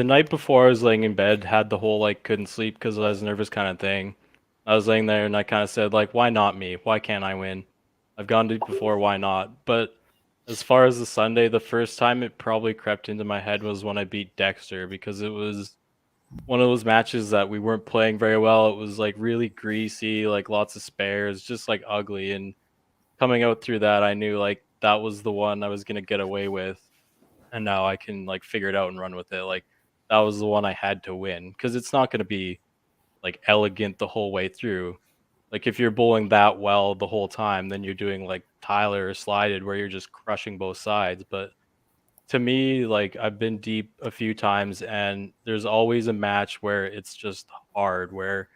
night before I was laying in bed, had the whole like couldn't sleep because I was nervous kind of thing. I was laying there and I kind of said like, why not me? Why can't I win? I've gone deep before, why not? But as far as the Sunday, the first time it probably crept into my head was when I beat Dexter, because it was one of those matches that we weren't playing very well. It was like really greasy, like lots of spares, just like ugly. And coming out through that, I knew like that was the one I was gonna get away with, and now I can like figure it out and run with it. Like that was the one I had to win, because it's not gonna be like elegant the whole way through. Like if you're bowling that well the whole time, then you're doing like Tyler or Slided, where you're just crushing both sides. But to me, like I've been deep a few times, and there's always a match where it's just hard, where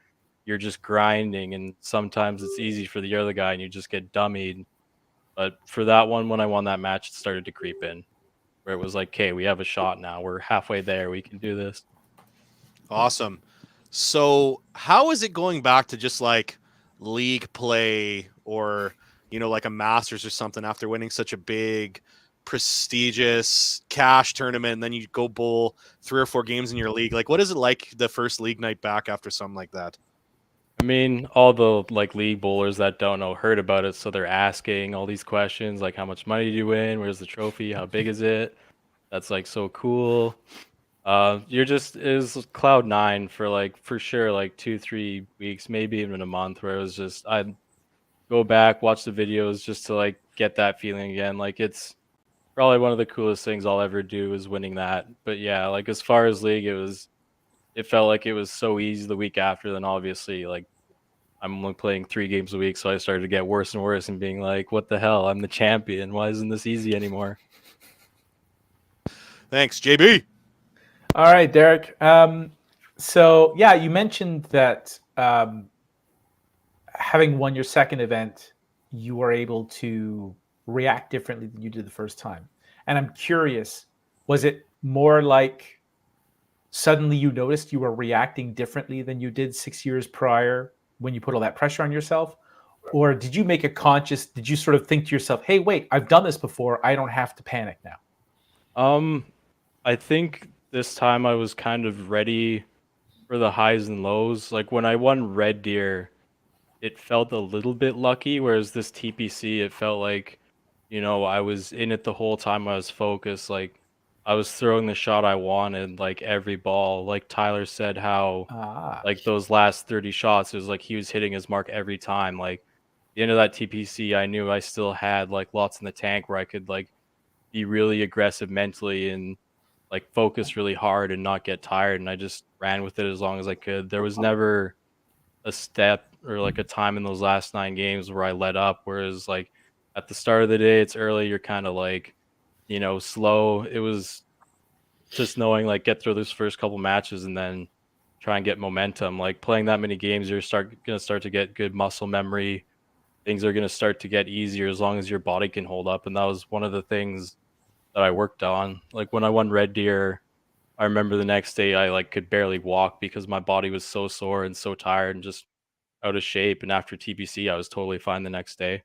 you're just grinding, and sometimes it's easy for the other guy and you just get dummied. But for that one, when I won that match, it started to creep in, where it was like, okay, we have a shot now. We're halfway there. We can do this. Awesome. So how is it going back to just like league play, or like a Masters or something, after winning such a big prestigious cash tournament, and then you go bowl 3 or 4 games in your league? Like, what is it like the first league night back after something like that? I mean, all the like league bowlers that don't know heard about it, so they're asking all these questions like, how much money do you win? Where's the trophy? How big is it? That's like so cool. You're just is cloud 9 for like for sure like 2-3 weeks, maybe even a month, where it was just I'd go back, watch the videos just to like get that feeling again. Like it's probably one of the coolest things I'll ever do is winning that. But yeah, like as far as league, it felt like it was so easy the week after. Then obviously like I'm only playing 3 games a week, so I started to get worse and worse and being like, what the hell? I'm the champion. Why isn't this easy anymore? Thanks, JB. All right, Derek. So yeah, you mentioned that having won your second event, you were able to react differently than you did the first time. And I'm curious, was it more like suddenly you noticed you were reacting differently than you did 6 years prior when you put all that pressure on yourself? Or did you did you sort of think to yourself, hey, wait, I've done this before. I don't have to panic now? I think this time I was kind of ready for the highs and lows. Like when I won Red Deer, it felt a little bit lucky, whereas this TPC, it felt like, I was in it the whole time. I was focused. Like I was throwing the shot I wanted, like every ball. Like Tyler said, how like those last 30 shots, it was like he was hitting his mark every time. Like the end of that TPC, I knew I still had like lots in the tank where I could like be really aggressive mentally and like focus really hard and not get tired. And I just ran with it as long as I could. There was never a step or like a time in those last 9 games where I let up. Whereas like at the start of the day, it's early, you're kind of like, slow. It was just knowing like get through those first couple matches and then try and get momentum. Like playing that many games, you're gonna start to get good muscle memory. Things are gonna start to get easier as long as your body can hold up. And that was one of the things that I worked on. Like when I won Red Deer, I remember the next day I like could barely walk because my body was so sore and so tired and just out of shape. And after TPC, I was totally fine the next day.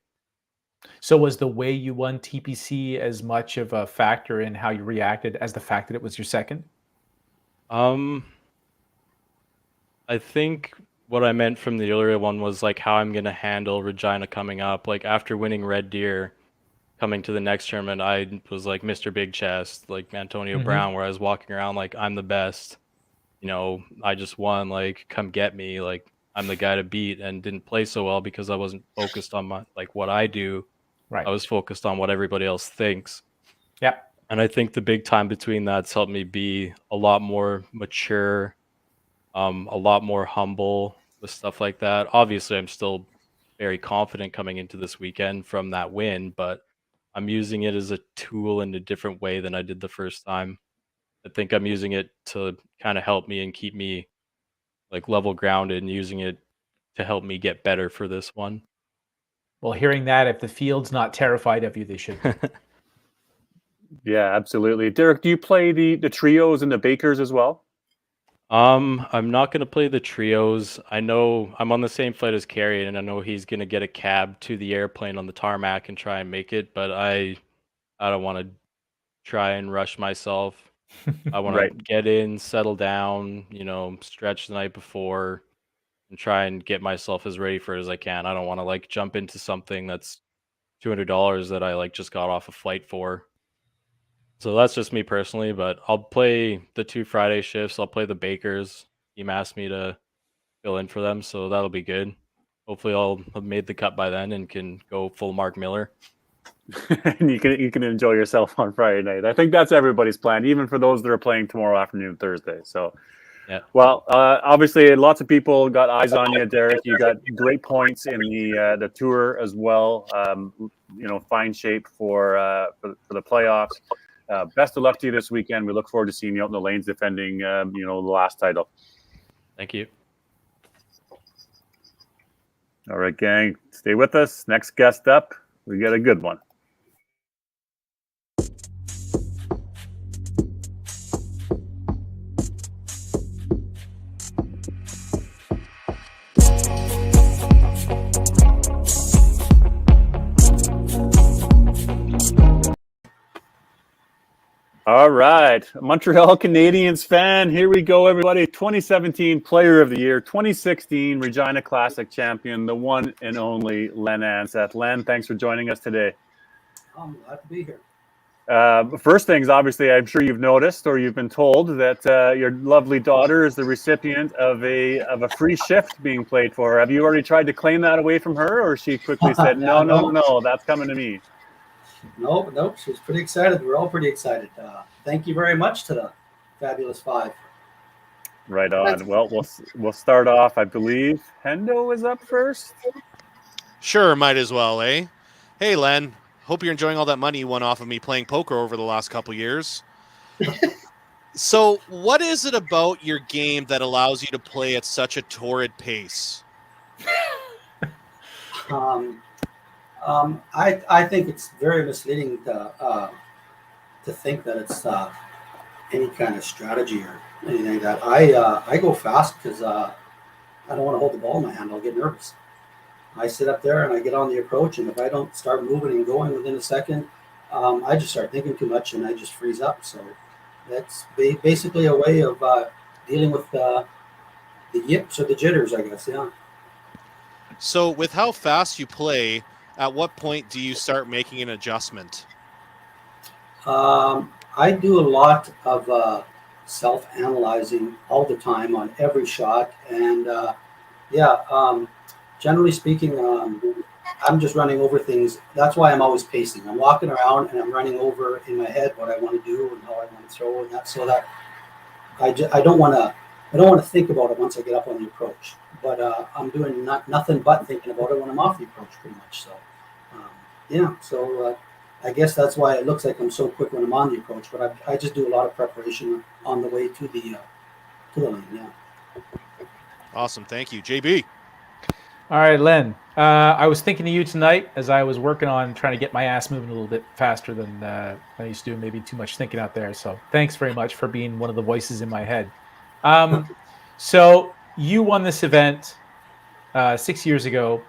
So was the way you won TPC as much of a factor in how you reacted as the fact that it was your second? I think what I meant from the earlier one was like how I'm gonna handle Regina coming up. Like after winning Red Deer, coming to the next tournament, I was like Mr. Big Chest, like Antonio Brown, where I was walking around like I'm the best. I just won. Like, come get me. Like, I'm the guy to beat, and didn't play so well because I wasn't focused on what I do. Right. I was focused on what everybody else thinks. Yeah. And I think the big time between that's helped me be a lot more mature, a lot more humble with stuff like that. Obviously, I'm still very confident coming into this weekend from that win, but I'm using it as a tool in a different way than I did the first time. I think I'm using it to kind of help me and keep me like level grounded and using it to help me get better for this one. Well, hearing that, if the field's not terrified of you, they should be. Yeah, absolutely. Derek, do you play the trios and the bakers as well? I'm not going to play the trios. I know I'm on the same flight as Carrie, and I know he's going to get a cab to the airplane on the tarmac and try and make it, but I don't want to try and rush myself. I want to get in, settle down, stretch the night before and try and get myself as ready for it as I can. I don't want to like jump into something that's $200 that I like just got off a flight for. So that's just me personally, but I'll play the 2 Friday shifts. I'll play the bakers. Team asked me to fill in for them, so that'll be good. Hopefully I'll have made the cut by then and can go full Mark Miller. And you can enjoy yourself on Friday night. I think that's everybody's plan, even for those that are playing tomorrow afternoon, Thursday. So, yeah. Well, obviously, lots of people got eyes on you, Derek. You got great points in the tour as well. Fine shape for the playoffs. Best of luck to you this weekend. We look forward to seeing you out in the lanes defending, the last title. Thank you. All right, gang, stay with us. Next guest up, we got a good one. All right, Montreal Canadiens fan. Here we go, everybody. 2017 Player of the Year, 2016 Regina Classic champion, the one and only Len Anseth. Len, thanks for joining us today. I'm glad to be here. First things, obviously, I'm sure you've noticed or you've been told that your lovely daughter is the recipient of a free shift being played for her. Have you already tried to claim that away from her, or she quickly said, no, that's coming to me? Nope. She's pretty excited. We're all pretty excited. Thank you very much to the Fabulous Five. Right on. Well, we'll start off. I believe Hendo is up first. Sure, might as well, eh? Hey, Len. Hope you're enjoying all that money you won off of me playing poker over the last couple years. So, what is it about your game that allows you to play at such a torrid pace? I think it's very misleading to think that it's any kind of strategy anything like that. I go fast because I don't want to hold the ball in my hand. I'll get nervous. I sit up there and I get on the approach, and if I don't start moving and going within a second, I just start thinking too much and I just freeze up. So that's basically a way of dealing with the yips or the jitters, I guess. Yeah. So, with how fast you play, at what point do you start making an adjustment? I do a lot of self-analyzing all the time on every shot, and yeah, generally speaking, I'm just running over things. That's why I'm always pacing. I'm walking around and I'm running over in my head what I want to do and how I want to throw, and that so that I don't want to think about it once I get up on the approach. But I'm doing nothing but thinking about it when I'm off the approach, pretty much. So yeah, so I guess that's why it looks like I'm so quick when I'm on the approach. But I just do a lot of preparation on the way to the lane. Yeah. Awesome, thank you, JB. All right, Len. I was thinking of you tonight as I was working on trying to get my ass moving a little bit faster than I used to do. Maybe too much thinking out there. So thanks very much for being one of the voices in my head. So you won this event 6 years ago.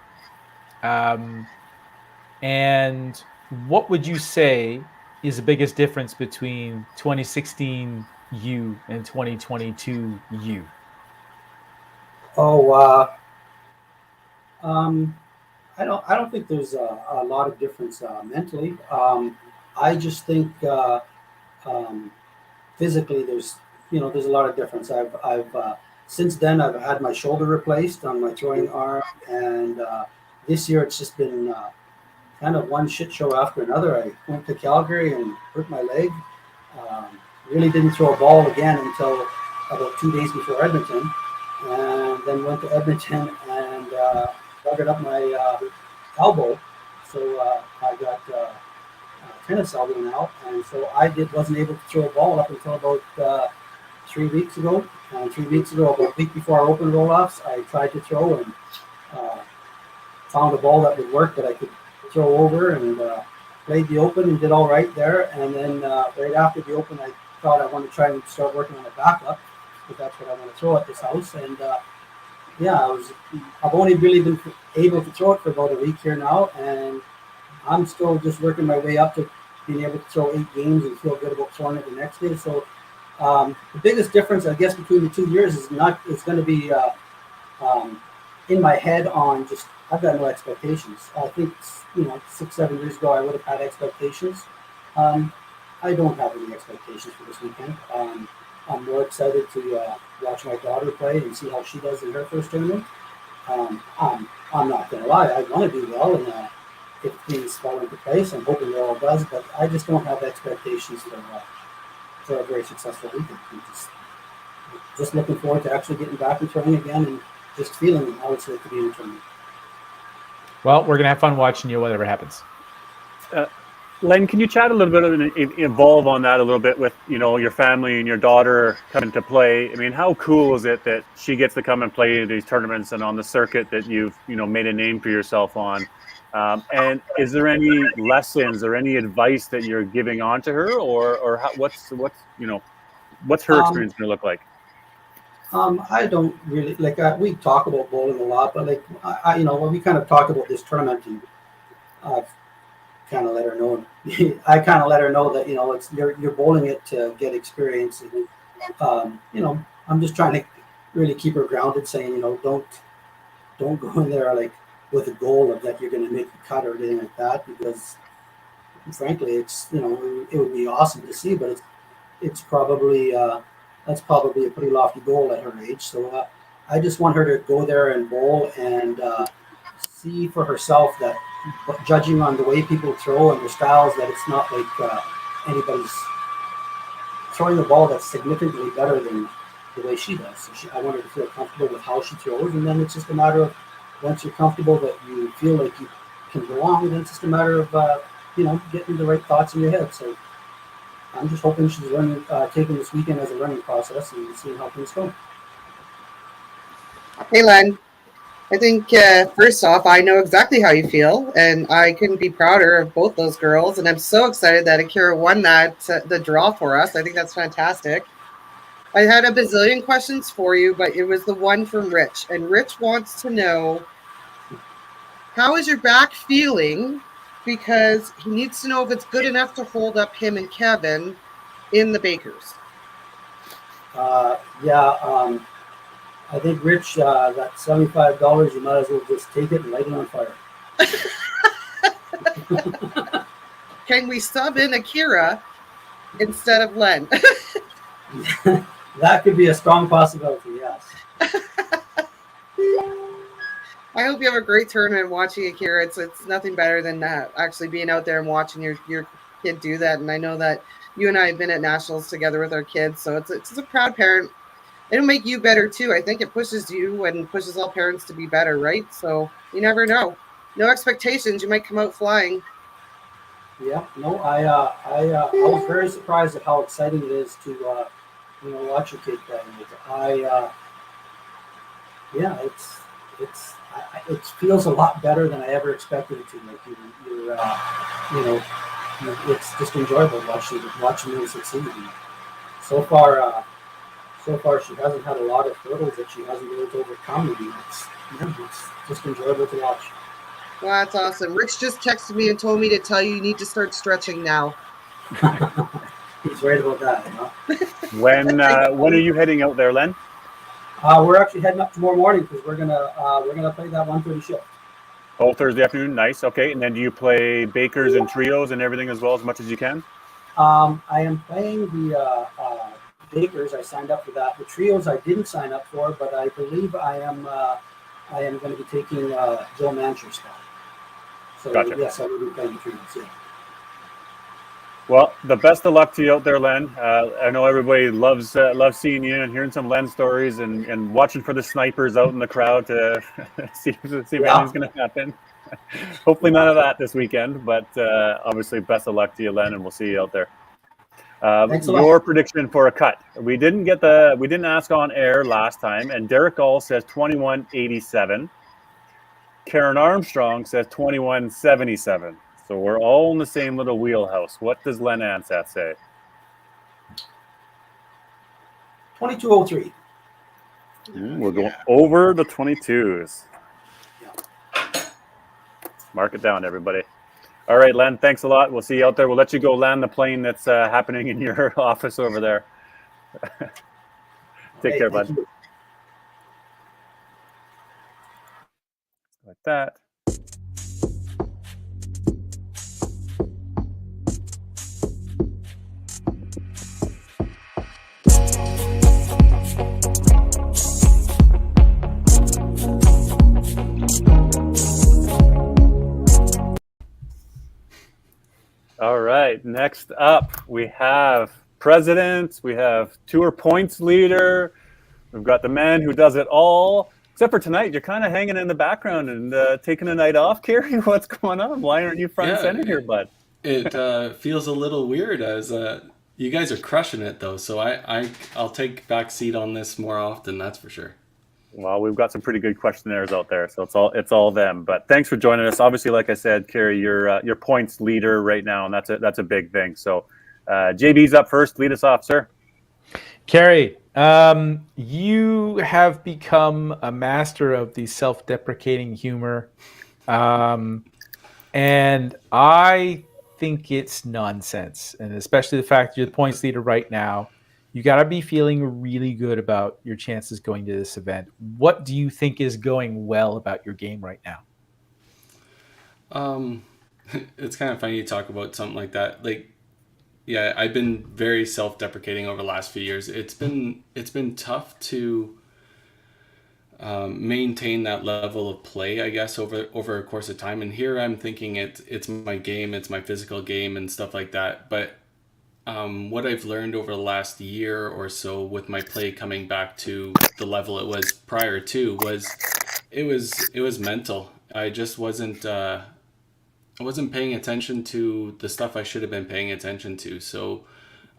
And what would you say is the biggest difference between 2016 you and 2022 you? Oh, I don't think there's a lot of difference mentally. I just think physically there's a lot of difference. I've since then I've had my shoulder replaced on my throwing arm, and this year it's just been kind of one shit show after another. I went to Calgary and hurt my leg. Really didn't throw a ball again until about 2 days before Edmonton, and then went to Edmonton and buggered up my elbow. So I got tennis elbow now, and so wasn't able to throw a ball up until about 3 weeks ago. And 3 weeks ago, about a week before our open roll-offs, I tried to throw and found a ball that would work that I could throw over, and played the open and did all right there. And then right after the open, I thought I wanted to try and start working on a backup, because that's what I want to throw at this house. And yeah, I've only really been able to throw it for about a week here now, and I'm still just working my way up to being able to throw 8 games and feel good about throwing it the next day. So the biggest difference, I guess, between the 2 years is going to be in my head on just, I've got no expectations. I think 6-7 years ago I would have had expectations. I don't have any expectations for this weekend. I'm more excited to watch my daughter play and see how she does in her first tournament. I'm not going to lie, I want to do well, and if things fall into place, I'm hoping it all does, but I just don't have expectations for a very successful weekend. I'm just looking forward to actually getting back and throwing again and just feeling how it's like to be in a tournament. Well, we're going to have fun watching you, whatever happens. Len, can you chat a little bit and evolve on that a little bit with, your family and your daughter coming to play? I mean, how cool is it that she gets to come and play in these tournaments and on the circuit that you've, made a name for yourself on? And is there any lessons or any advice that you're giving on to her, or what's her experience going to look like? I don't really we talk about bowling a lot, but when we kind of talk about this tournament, and I've kind of let her know. I kind of let her know that it's you're bowling it to get experience, and I'm just trying to really keep her grounded, saying don't go in there with a goal of that you're going to make a cut or anything like that, because frankly it's it would be awesome to see, but it's probably that's probably a pretty lofty goal at her age. So I just want her to go there and bowl and see for herself that, judging on the way people throw and their styles, that it's not like anybody's throwing the ball that's significantly better than the way she does. So I want her to feel comfortable with how she throws, and then it's just a matter of, once you're comfortable that you feel like you can go on, then it's just a matter of getting the right thoughts in your head. So I'm just hoping she's learning, taking this weekend as a learning process and seeing how things go. Hey, Len. I think first off, I know exactly how you feel, and I couldn't be prouder of both those girls. And I'm so excited that Akira won the draw for us. I think that's fantastic. I had a bazillion questions for you, but it was the one from Rich. And Rich wants to know, how is your back feeling? Because he needs to know if it's good enough to hold up him and Kevin in the Bakers. I think, Rich, that $75, you might as well just take it and light it on fire. Can we sub in Akira instead of Len? That could be a strong possibility, yes. I hope you have a great tournament watching Akira. It's nothing better than actually being out there and watching your kid do that. And I know that you and I have been at nationals together with our kids, so it's a proud parent. It'll make you better too. I think it pushes you and pushes all parents to be better, right? So you never know. No expectations. You might come out flying. Yeah, no, I was very surprised at how exciting it is to watch your kid play. It feels a lot better than I ever expected it to. Like it's just enjoyable watching them succeed. And so far she hasn't had a lot of hurdles that she hasn't been able to overcome. And it's just enjoyable to watch. Well, that's awesome. Rich just texted me and told me to tell you need to start stretching now. He's right about that, When are you heading out there, Len? We're actually heading up tomorrow morning because we're gonna play that 1:30 shift. Oh, Thursday afternoon. Nice. Okay. And then do you play Bakers and trios and everything as well, as much as you can? I am playing the Bakers. I signed up for that. The trios I didn't sign up for, but I believe I am going to be taking Joe Mancher's spot. So Gotcha. yes, I will be playing the trios. Yeah. Well, the best of luck to you out there, Len. I know everybody loves seeing you and hearing some Len stories and watching for the snipers out in the crowd to see if anything's going to happen. Hopefully none of that this weekend, but obviously best of luck to you, Len, and we'll see you out there. Your prediction for a cut. We didn't ask on air last time, and Derek Gall says 21.87. Karen Armstrong says 21.77. So we're all in the same little wheelhouse. What does Len Ansat say? 22:03. We're going over the 22s. Mark it down, everybody. All right, Len, thanks a lot. We'll see you out there. We'll let you go land the plane that's happening in your office over there. Take care, bud. Like that. All right, next up we have president, we have tour points leader, we've got the man who does it all. Except for tonight, you're kind of hanging in the background and taking a night off, Kerry. What's going on? Why aren't you front and center here, bud? It feels a little weird as you guys are crushing it though, so I'll take back seat on this more often, that's for sure. Well, we've got some pretty good questionnaires out there, so it's all them. But thanks for joining us. Obviously, like I said, Kerry, you're points leader right now, and that's a big thing. So, JB's up first. Lead us off, sir. Kerry, you have become a master of the self-deprecating humor, and I think it's nonsense. And especially the fact you're the points leader right now. You got to be feeling really good about your chances going to this event. What do you think is going well about your game right now? It's kind of funny to talk about something like that. Like, yeah, I've been very self-deprecating over the last few years. It's been tough to maintain that level of play, I guess, over a course of time. And here I'm thinking it's my game, it's my physical game and stuff like that. But what I've learned over the last year or so with my play coming back to the level it was prior to was mental. I just wasn't paying attention to the stuff I should have been paying attention to. So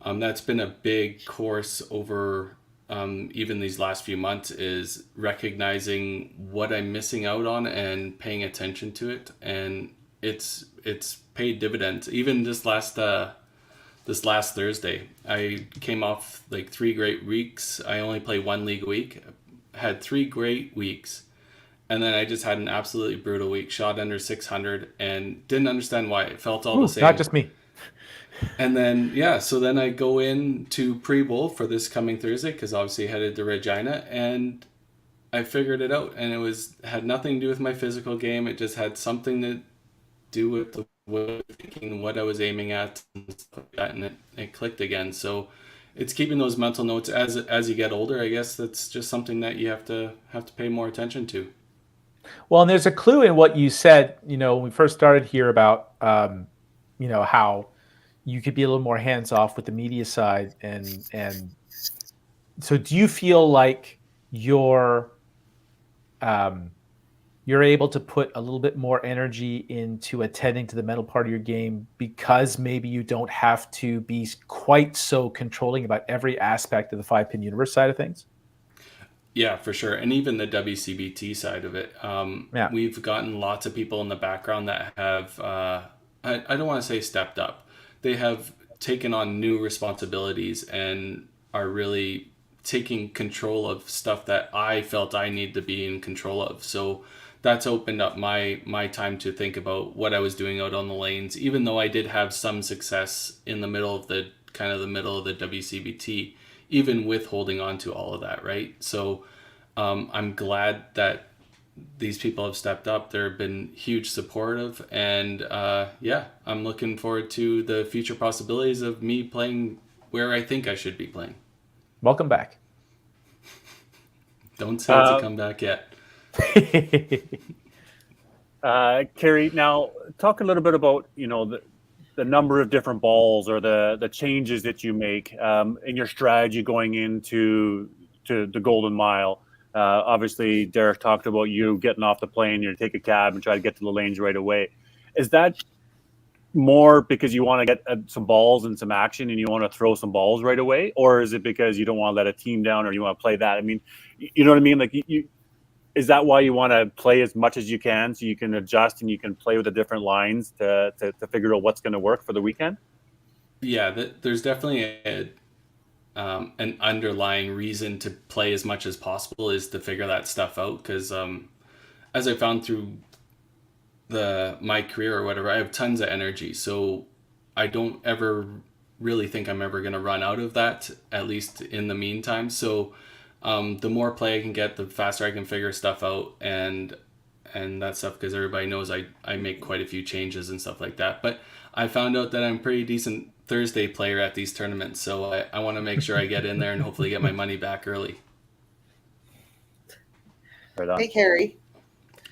that's been a big course over even these last few months, is recognizing what I'm missing out on and paying this last Thursday. I came off like 3 great weeks. I only play 1 league a week. Had 3 great weeks. And then I just had an absolutely brutal week. Shot under 600 and didn't understand why. It felt all the same. Not just me. And then, so then I go in to pre-bowl for this coming Thursday because obviously headed to Regina, and I figured it out. And it had nothing to do with my physical game. It just had something to do with the way of thinking, what I was aiming at, and stuff like that, and it clicked again. So it's keeping those mental notes as you get older. I guess that's just something that you have to pay more attention to. Well, and there's a clue in what you said, when we first started here about, how you could be a little more hands off with the media side. And so do you feel like you're able to put a little bit more energy into attending to the mental part of your game because maybe you don't have to be quite so controlling about every aspect of the 5-pin universe side of things? Yeah, for sure. And even the WCBT side of it. We've gotten lots of people in the background that have, I don't want to say stepped up. They have taken on new responsibilities and are really taking control of stuff that I felt I need to be in control of. So that's opened up my time to think about what I was doing out on the lanes, even though I did have some success in the middle of the WCBT, even with holding on to all of that, right? So I'm glad that these people have stepped up. They've been huge supportive, and I'm looking forward to the future possibilities of me playing where I think I should be playing. Welcome back. Don't say it's a comeback yet. Carrie, now talk a little bit about the number of different balls or the changes that you make in your strategy going into the Golden Mile. Obviously, Derek talked about you getting off the plane, you take a cab and try to get to the lanes right away. Is that more because you want to get some balls and some action and you want to throw some balls right away? Or is it because you don't want to let a team down or you want to play that? I mean, you know what I mean? Like, is that why you want to play as much as you can so you can adjust and you can play with the different lines to figure out what's going to work for the weekend? Yeah, there's definitely an underlying reason to play as much as possible is to figure that stuff out, because as I found through my career or whatever, I have tons of energy, so I don't ever really think I'm ever going to run out of that, at least in the meantime. So the more play I can get, the faster I can figure stuff out and that stuff, because everybody knows I make quite a few changes and stuff like that. But I found out that I'm a pretty decent Thursday player at these tournaments, so I want to make sure I get in there and hopefully get my money back early. Right on. Hey, Carrie.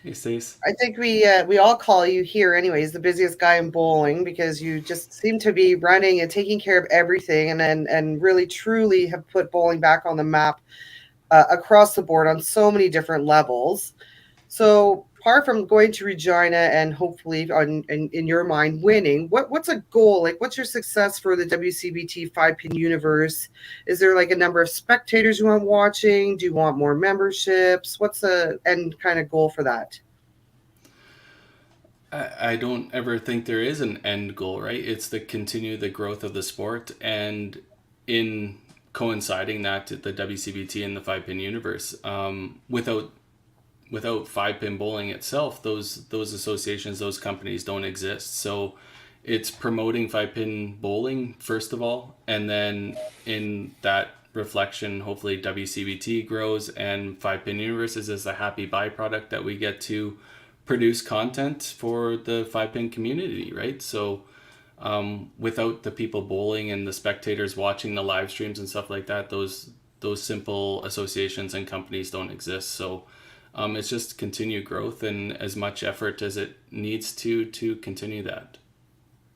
Hey, Stace. I think we all call you here anyways the busiest guy in bowling, because you just seem to be running and taking care of everything, and really truly have put bowling back on the map across the board on so many different levels. So apart from going to Regina and hopefully in your mind winning, what's a goal? Like, what's your success for the WCBT 5-pin universe? Is there like a number of spectators you want watching? Do you want more memberships? What's the end kind of goal for that? I don't ever think there is an end goal, right? It's to continue the growth of the sport, and in coinciding that the WCBT and the 5-pin universe, without 5-pin bowling itself, those associations, those companies don't exist. So it's promoting 5-pin bowling first of all, and then in that reflection, hopefully WCBT grows and 5-pin universe is as a happy byproduct that we get to produce content for the 5-pin community, right? So without the people bowling and the spectators watching the live streams and stuff like that, those simple associations and companies don't exist. So it's just continued growth and as much effort as it needs to continue that.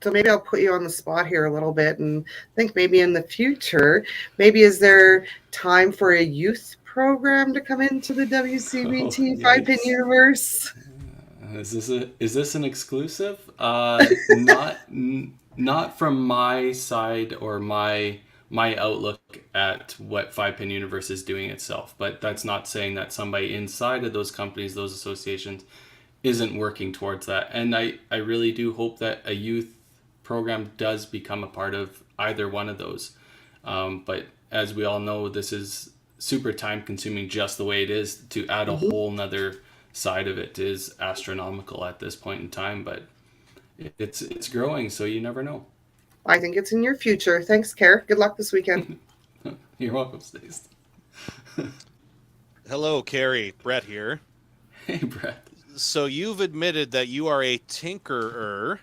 So maybe I'll put you on the spot here a little bit and think maybe in the future, maybe is there time for a youth program to come into the WCBT 5-pin universe? Is this an exclusive? Not from my side or my outlook at what 5-pin universe is doing itself, but that's not saying that somebody inside of those companies, those associations, isn't working towards that. And I really do hope that a youth program does become a part of either one of those. But as we all know, this is super time consuming just the way it is. To add a whole nother side of it is astronomical at this point in time, but it's growing, so you never know. I think it's in your future. Thanks, Care. Good luck this weekend. You're welcome, Stace. Hello, Carrie. Brett here. Hey, Brett. So you've admitted that you are a tinkerer.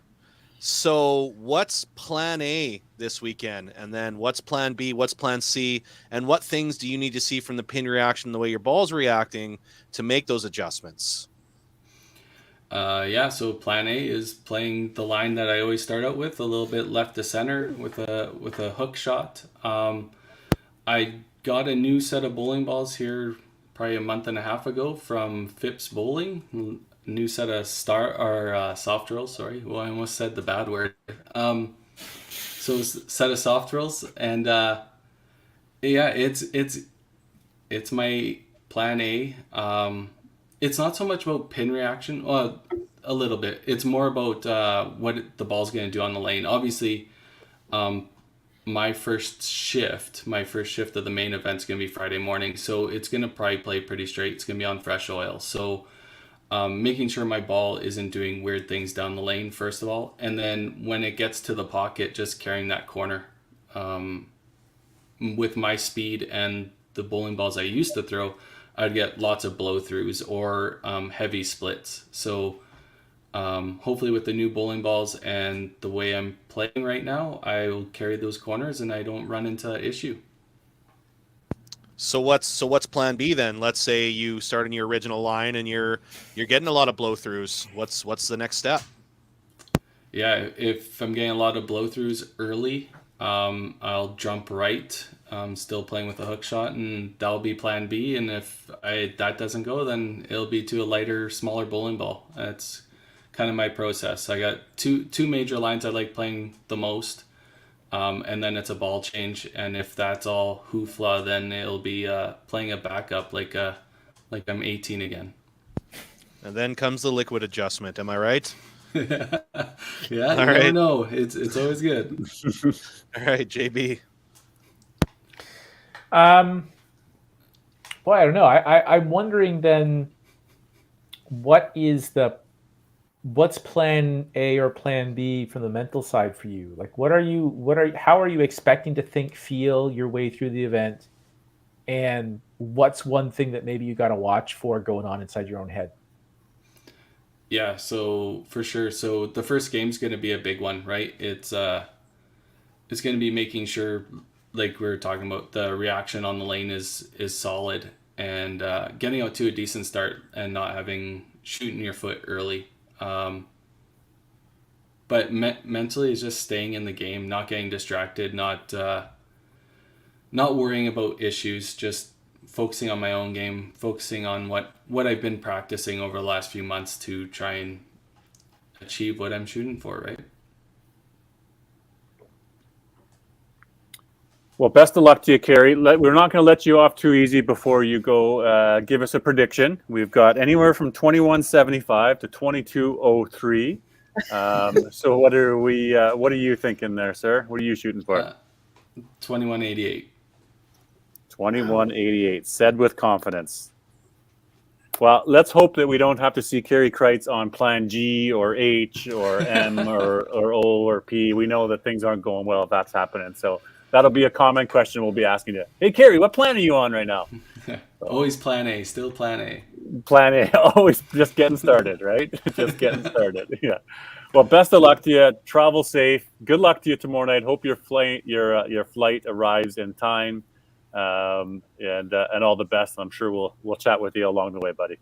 So what's plan A this weekend? And then what's plan B? What's plan C? And what things do you need to see from the pin reaction, the way your ball's reacting, to make those adjustments? So plan A is playing the line that I always start out with, a little bit left to center with a hook shot. I got a new set of bowling balls here probably a month and a half ago from Phipps Bowling. New set of soft drills. Sorry, well, I almost said the bad word. So set of soft drills, and it's my plan A. It's not so much about pin reaction. Well, a little bit. It's more about what the ball's going to do on the lane. Obviously, my first shift of the main event is going to be Friday morning, so it's going to probably play pretty straight. It's going to be on fresh oil. So making sure my ball isn't doing weird things down the lane, first of all. And then when it gets to the pocket, just carrying that corner. With my speed and the bowling balls I used to throw, I'd get lots of blow-throughs or heavy splits. So hopefully with the new bowling balls and the way I'm playing right now, I will carry those corners and I don't run into issue. So what's plan B then? Let's say you start in your original line and you're getting a lot of blow-throughs. What's the next step? Yeah, if I'm getting a lot of blow-throughs early, I'll jump right. Still playing with a hook shot, and that'll be plan B. And if that doesn't go, then it'll be to a lighter, smaller bowling ball. That's kind of my process. I got two major lines I like playing the most, and then it's a ball change. And if that's all hoofla, then it'll be playing a backup like I'm 18 again. And then comes the liquid adjustment. Am I right? Yeah, you never know. It's always good. All right, JB. Boy, I don't know. I'm wondering then, what's plan A or plan B from the mental side for you? Like, how are you expecting to feel your way through the event? And what's one thing that maybe you got to watch for going on inside your own head? Yeah, so for sure. So the first game's going to be a big one, right? It's going to be making sure, like we were talking about, the reaction on the lane is solid, and getting out to a decent start and not shooting your foot early. But mentally is just staying in the game, not getting distracted, not worrying about issues, just focusing on my own game, focusing on what I've been practicing over the last few months to try and achieve what I'm shooting for, right? Well, best of luck to you, Carrie. We're not going to let you off too easy before you go give us a prediction. We've got anywhere from 21.75 to 22.03. So what are you thinking there, sir? What are you shooting for? 21.88. 21.88. Said with confidence. Well, let's hope that we don't have to see Carrie Kreitz on plan G or H or M or O or P. We know that things aren't going well if that's happening. So that'll be a common question we'll be asking you. Hey, Carrie, what plan are you on right now? Always plan A, still plan A. Plan A, always just getting started, right? Just getting started. Yeah. Well, best of luck to you. Travel safe. Good luck to you tomorrow night. Hope your flight arrives in time, and all the best. I'm sure we'll chat with you along the way, buddy.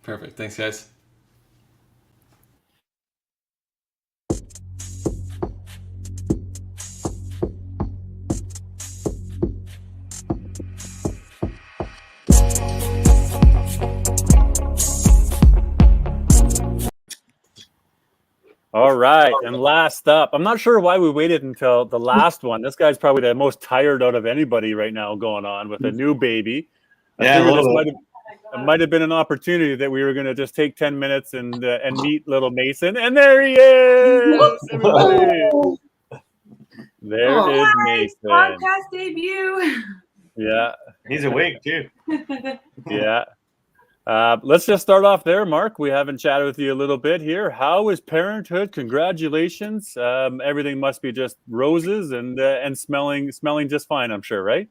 Perfect. Thanks, guys. All right, and last up, I'm not sure why we waited until the last one. This guy's probably the most tired out of anybody right now, going on with a new baby. I it might have been an opportunity that we were going to just take 10 minutes and meet little Mason. And there he is, everybody. There is Mason. Podcast debut. Yeah. He's awake too. Yeah. Let's just start off there, Mark. We haven't chatted with you a little bit here. How is parenthood? Congratulations. Everything must be just roses and smelling just fine, I'm sure, right?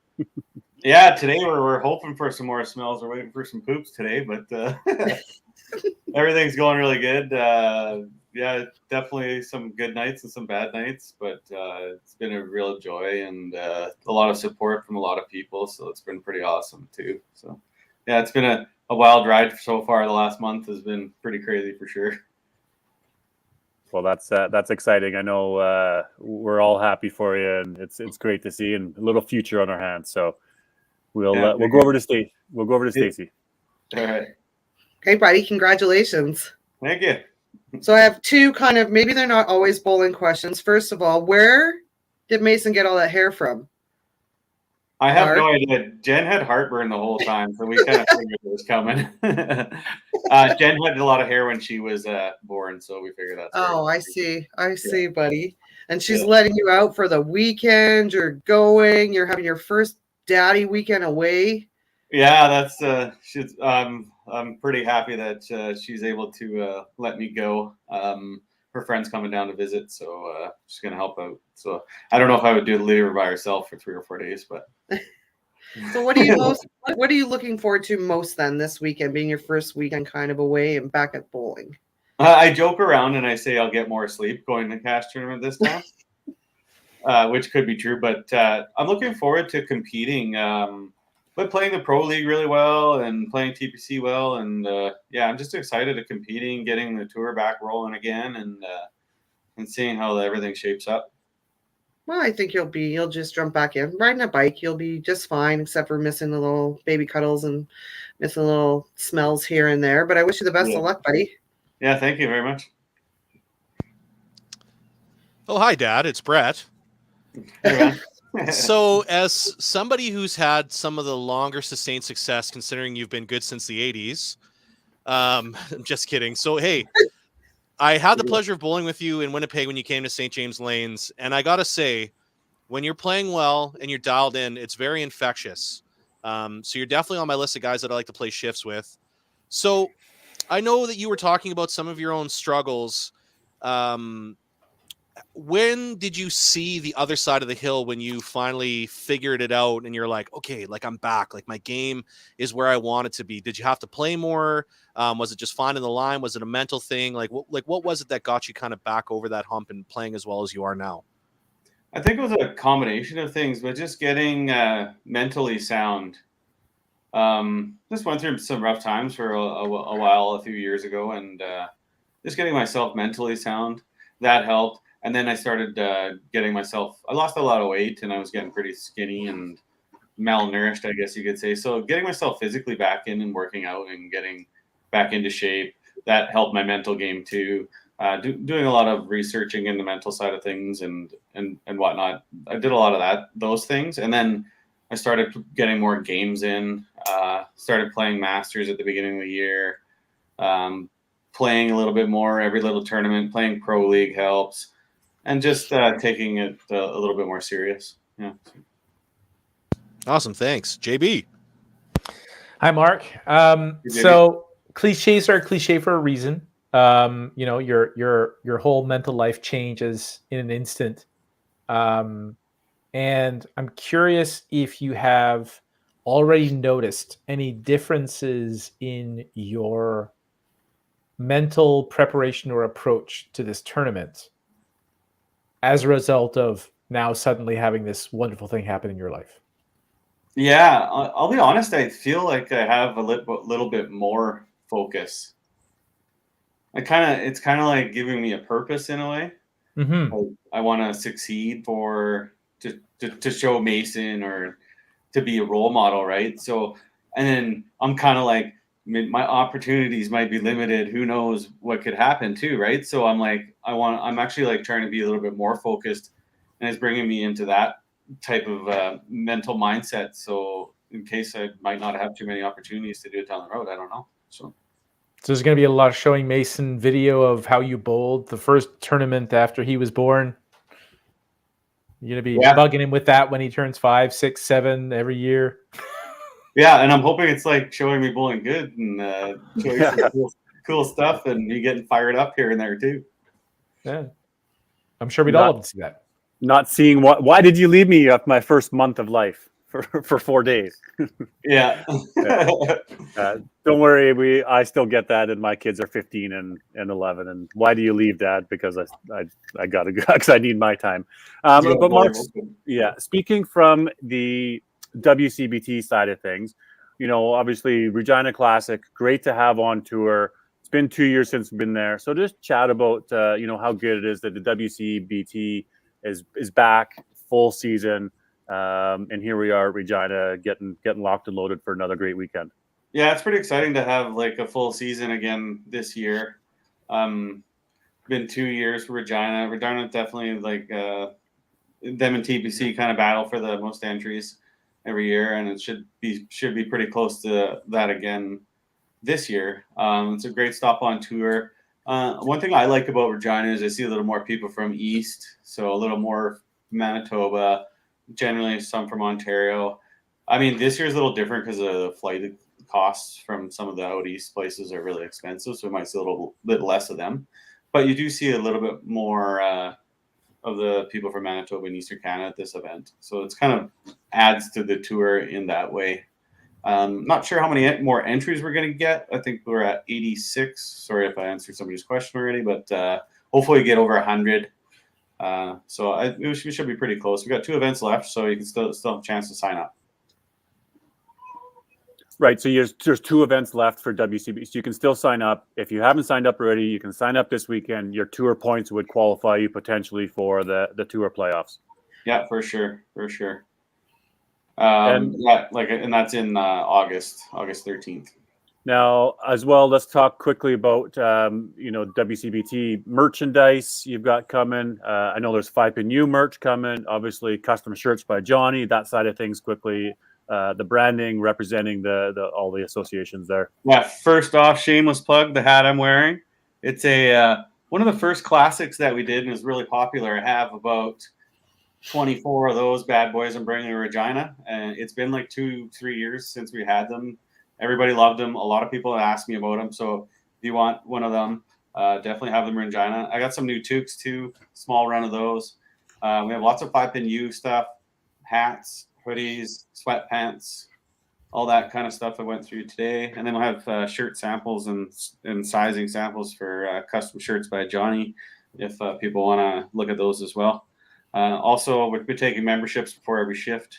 Yeah, today we're hoping for some more smells. We're waiting for some poops today, but everything's going really good. Yeah, definitely some good nights and some bad nights, but it's been a real joy and a lot of support from a lot of people. So it's been pretty awesome too. So yeah, it's been a wild ride so far. The last month has been pretty crazy for sure. Well, that's exciting. I know we're all happy for you, and it's great to see, and a little future on our hands. So we'll go over to Stacey. We'll go over to Stacey. All right. Okay, buddy. Congratulations. Thank you. So I have two kind of, maybe they're not always bowling questions. First of all, where did Mason get all that hair from? I have no idea. Jen had heartburn the whole time, so we kind of figured it was coming. Jen had a lot of hair when she was born, so we figured that's. Oh, I see. I see, buddy. And she's letting you out for the weekend. You're going. You're having your first daddy weekend away. Yeah, that's. I'm pretty happy that she's able to let me go. Her friend's coming down to visit, so she's gonna help out. So I don't know if I would leave her by herself for 3 or 4 days, but. So what are you looking forward to most then this weekend, being your first weekend kind of away and back at bowling? I joke around and I say I'll get more sleep going to cash tournament this time, which could be true. But I'm looking forward to competing. But playing the pro league really well and playing TPC well, and yeah, I'm just excited to competing, getting the tour back rolling again, and seeing how everything shapes up. Well, I think you'll just jump back in. Riding a bike, you'll be just fine, except for missing the little baby cuddles and missing little smells here and there. But I wish you the best of luck, buddy. Yeah, thank you very much. Oh, hi, Dad. It's Brett. Hey, So, as somebody who's had some of the longer sustained success, considering you've been good since the 80s, I'm just kidding. So, hey, I had the pleasure of bowling with you in Winnipeg when you came to St. James Lanes. And I got to say, when you're playing well and you're dialed in, it's very infectious. So you're definitely on my list of guys that I like to play shifts with. So I know that you were talking about some of your own struggles. When did you see the other side of the hill when you finally figured it out and you're like, okay, like I'm back, like my game is where I want it to be? Did you have to play more? Was it just finding the line? Was it a mental thing? Like what was it that got you kind of back over that hump and playing as well as you are now? I think it was a combination of things, but just getting mentally sound. Just went through some rough times for a while, a few years ago, and just getting myself mentally sound, that helped. And then I started getting myself, I lost a lot of weight and I was getting pretty skinny and malnourished, I guess you could say. So getting myself physically back in and working out and getting back into shape, that helped my mental game too. Doing a lot of researching in the mental side of things and whatnot. I did a lot of those things. And then I started getting more games in, started playing Masters at the beginning of the year, playing a little bit more, every little tournament, playing Pro League helps. And just taking it a little bit more serious. Yeah. Awesome. Thanks. JB. Hi, Mark. So cliches are cliche for a reason. You know, your whole mental life changes in an instant. And I'm curious if you have already noticed any differences in your mental preparation or approach to this tournament as a result of now suddenly having this wonderful thing happen in your life. Yeah, I'll be honest. I feel like I have a little bit more focus. It's kind of like giving me a purpose in a way. Mm-hmm. I want to succeed to show Mason or to be a role model, right? So, and then I'm kind of like, my opportunities might be limited. Who knows what could happen too, right? So I'm like, I'm actually like trying to be a little bit more focused, and it's bringing me into that type of mental mindset. So in case I might not have too many opportunities to do it down the road. I don't know. So there's going to be a lot of showing Mason video of how you bowled the first tournament after he was born. You're going to be bugging him with that when he turns 5, 6, 7 every year. Yeah, and I'm hoping it's like showing me bowling good and showing some cool stuff and me getting fired up here and there too. Yeah, I'm sure we'd all love to see that. Not seeing why did you leave me up my first month of life for 4 days? Yeah. Don't worry, I still get that, and my kids are 15 and 11. And why do you leave, Dad? Because I gotta go because I need my time. But Mark, speaking from the WCBT side of things, obviously Regina Classic, great to have on tour. It's been 2 years since we've been there, so just chat about how good it is that the WCBT is back full season. And here we are at Regina getting locked and loaded for another great weekend. Yeah, it's pretty exciting to have like a full season again this year. Been 2 years for Regina. Regina definitely like them and TPC kind of battle for the most entries every year, and it should be pretty close to that again this year. It's a great stop on tour. One thing I like about Regina is I see a little more people from East, so a little more Manitoba, generally some from Ontario. I mean, this year's a little different because the flight costs from some of the out East places are really expensive, so we might see a little bit less of them. But you do see a little bit more of the people from Manitoba and Eastern Canada at this event. So it's kind of adds to the tour in that way. Not sure how many more entries we're going to get. I think we're at 86. Sorry if I answered somebody's question already, but hopefully get over 100. So we should be pretty close. We've got 2 events left, so you can still have a chance to sign up. Right. So there's 2 events left for WCB. So you can still sign up. If you haven't signed up already, you can sign up this weekend. Your tour points would qualify you potentially for the tour playoffs. Yeah, for sure. And that's in August 13th. Now, as well, let's talk quickly about WCBT merchandise you've got coming. I know there's 5PNU merch coming. Obviously, custom shirts by Johnny. That side of things quickly. The branding representing all the associations there. Yeah. First off, shameless plug: the hat I'm wearing. It's one of the first classics that we did and is really popular. I have about 24 of those bad boys I'm bringing to Regina, and it's been like 2-3 years since we had them. Everybody loved them. A lot of people asked me about them, so if you want one of them, definitely have them in Regina. I got some new toques too, small run of those. We have lots of 5PNU stuff, hats, hoodies, sweatpants, all that kind of stuff I went through today. And then we'll have shirt samples and sizing samples for custom shirts by Johnny if people want to look at those as well. Also, we'll be taking memberships before every shift.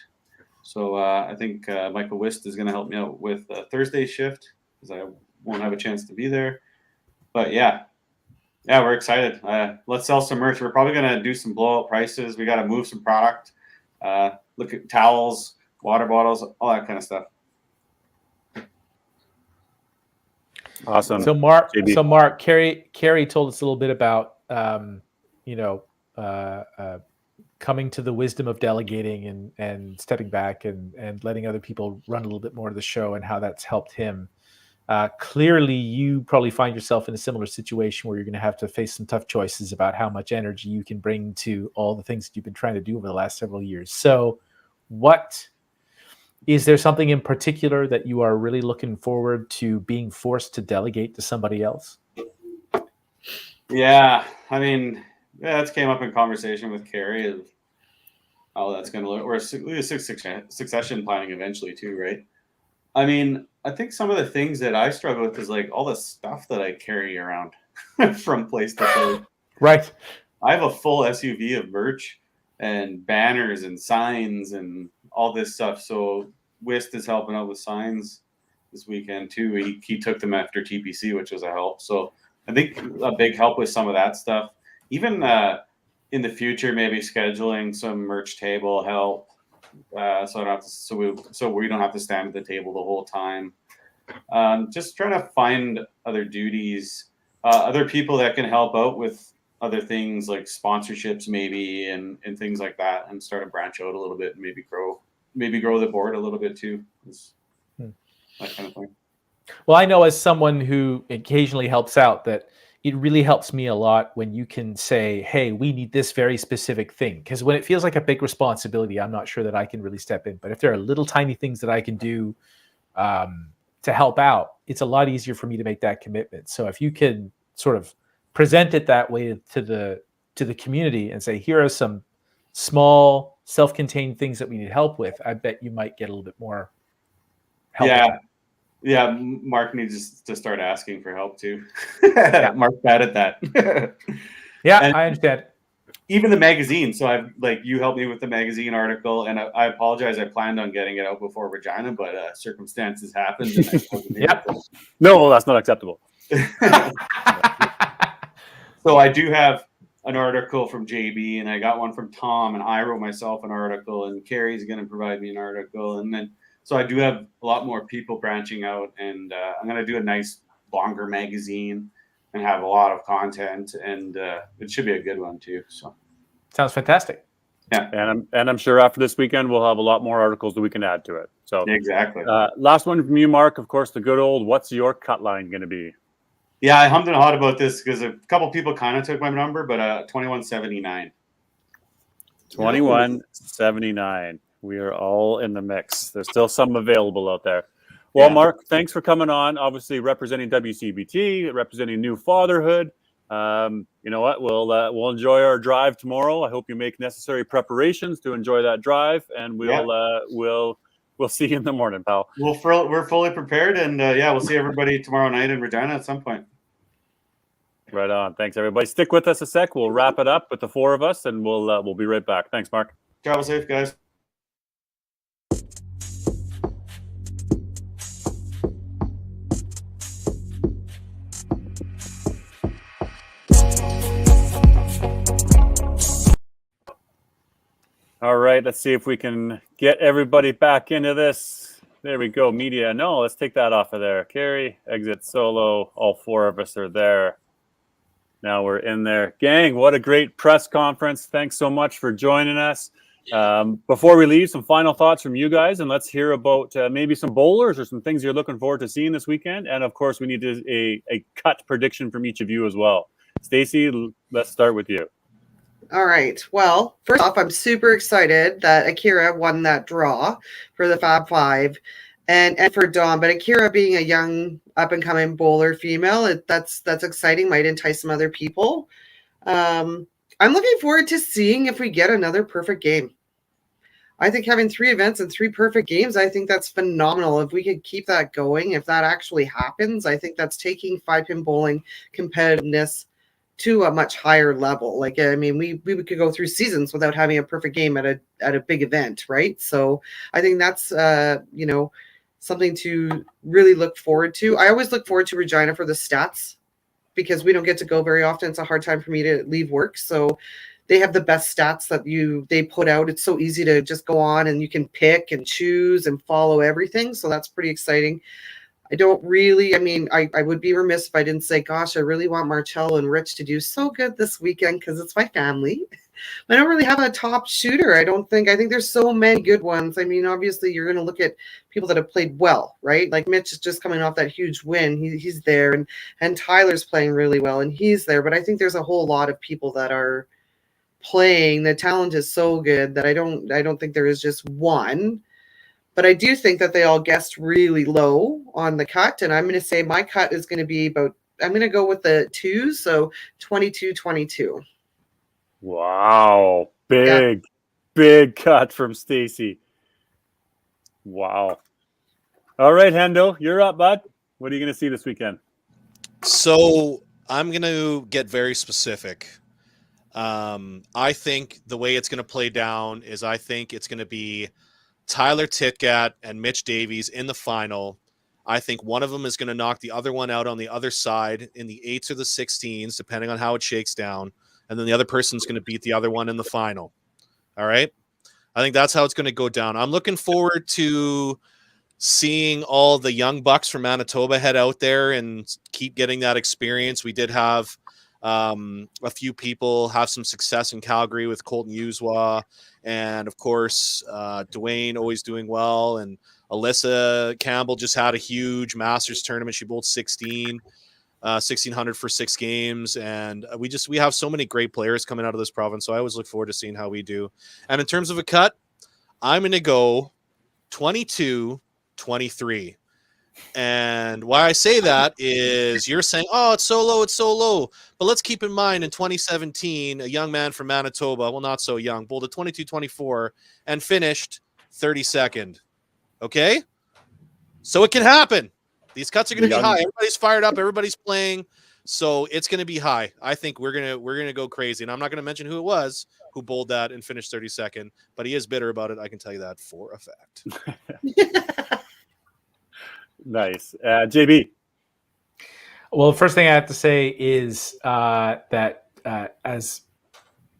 So I think Michael Wist is going to help me out with Thursday shift because I won't have a chance to be there. But yeah, we're excited. Let's sell some merch. We're probably going to do some blowout prices. We got to move some product. Look at towels, water bottles, all that kind of stuff. Awesome. So Mark, Carrie told us a little bit about coming to the wisdom of delegating and stepping back and letting other people run a little bit more of the show and how that's helped him. Clearly, you probably find yourself in a similar situation where you're going to have to face some tough choices about how much energy you can bring to all the things that you've been trying to do over the last several years. So is there something in particular that you are really looking forward to being forced to delegate to somebody else? Yeah, I mean, that's came up in conversation with Carrie of how that's going to look, or succession planning eventually too, right? I mean, I think some of the things that I struggle with is like all the stuff that I carry around from place to place. Right. I have a full SUV of merch and banners and signs and all this stuff. So Wist is helping out with signs this weekend too. He took them after TPC, which was a help. So I think a big help with some of that stuff. Even in the future, maybe scheduling some merch table help. So we don't have to stand at the table the whole time. Just trying to find other duties, other people that can help out with other things like sponsorships maybe and things like that, and start to branch out a little bit and maybe grow maybe grow the board a little bit too. Hmm. That kind of thing. Well, I know as someone who occasionally helps out that it really helps me a lot when you can say, hey, we need this very specific thing. Because when it feels like a big responsibility, I'm not sure that I can really step in. But if there are little tiny things that I can do to help out, it's a lot easier for me to make that commitment. So if you can sort of present it that way to the community and say, here are some small self-contained things that we need help with, I bet you might get a little bit more help. Yeah, Mark needs to start asking for help too. Mark's bad at that. Yeah, and I understand. Even the magazine. So I've you helped me with the magazine article, and I apologize. I planned on getting it out before Regina, but circumstances happened. And I wasn't able to. No, that's not acceptable. So I do have an article from JB, and I got one from Tom, and I wrote myself an article, and Carrie's going to provide me an article, and then. So I do have a lot more people branching out, and I'm going to do a nice longer magazine and have a lot of content, and it should be a good one too. So sounds fantastic. Yeah, and I'm sure after this weekend we'll have a lot more articles that we can add to it. So exactly. Last one from you, Mark. Of course, the good old. What's your cut line going to be? Yeah, I hummed and hawed about this because a couple people kind of took my number, but 2179. 2179. We are all in the mix. There's still some available out there. Well, yeah. Mark, thanks for coming on. Obviously, representing WCBT, representing New Fatherhood. You know what? We'll enjoy our drive tomorrow. I hope you make necessary preparations to enjoy that drive, and we'll see you in the morning, pal. We're fully prepared, and we'll see everybody tomorrow night in Regina at some point. Right on. Thanks, everybody. Stick with us a sec. We'll wrap it up with the four of us, and we'll be right back. Thanks, Mark. Travel safe, guys. All right, let's see if we can get everybody back into this. There we go. Media. No, let's take that off of there. Carrie, exit solo. All four of us are there. Now we're in there. Gang, what a great press conference. Thanks so much for joining us. Before we leave, some final thoughts from you guys, and let's hear about maybe some bowlers or some things you're looking forward to seeing this weekend. And of course, we need a cut prediction from each of you as well. Stacey, let's start with you. All right. Well, first off, I'm super excited that Akira won that draw for the Fab Five and for Dawn. But Akira being a young up-and-coming bowler female, that's exciting. Might entice some other people. I'm looking forward to seeing if we get another perfect game. I think having 3 events and 3 perfect games, I think that's phenomenal. If we could keep that going, if that actually happens, I think that's taking 5-pin bowling competitiveness to a much higher level. Like, I mean, we could go through seasons without having a perfect game at a big event, right? So I think that's something to really look forward to. I always look forward to Regina for the stats because we don't get to go very often. It's a hard time for me to leave work, so they have the best stats that they put out. It's so easy to just go on and you can pick and choose and follow everything. So that's pretty exciting. I would be remiss if I didn't say, gosh, I really want Marcel and Rich to do so good this weekend because it's my family. I don't really have a top shooter. I think there's so many good ones. I mean, obviously you're going to look at people that have played well, right? Like Mitch is just coming off that huge win. He's there, and Tyler's playing really well, and he's there. But I think there's a whole lot of people that are playing. The talent is so good that I don't think there is just one. But I do think that they all guessed really low on the cut. And I'm going to say my cut is going to be I'm going to go with the 2s. So 22-22. Wow. Big cut from Stacey. Wow. All right, Hendo, you're up, bud. What are you going to see this weekend? So I'm going to get very specific. I think the way it's going to play down is I think it's going to be Tyler Titgat and Mitch Davies in the final. I think one of them is going to knock the other one out on the other side in the 8s or the 16s, depending on how it shakes down. And then the other person's going to beat the other one in the final. All right. I think that's how it's going to go down. I'm looking forward to seeing all the young bucks from Manitoba head out there and keep getting that experience. We did have A few people have some success in Calgary with Colton Uswa, and of course, Dwayne always doing well, and Alyssa Campbell just had a huge Masters tournament. She bowled 1600 for 6 games, and we have so many great players coming out of this province. So I always look forward to seeing how we do. And in terms of a cut, I'm going to go 22-23. And why I say that is you're saying, oh, it's so low. But let's keep in mind in 2017, a young man from Manitoba, well, not so young, bowled a 22-24 and finished 32nd. Okay? So it can happen. These cuts are going to be high. Everybody's fired up. Everybody's playing. So it's going to be high. I think we're going to go crazy. And I'm not going to mention who it was who bowled that and finished 32nd, but he is bitter about it. I can tell you that for a fact. Nice. JB. Well, the first thing I have to say is that as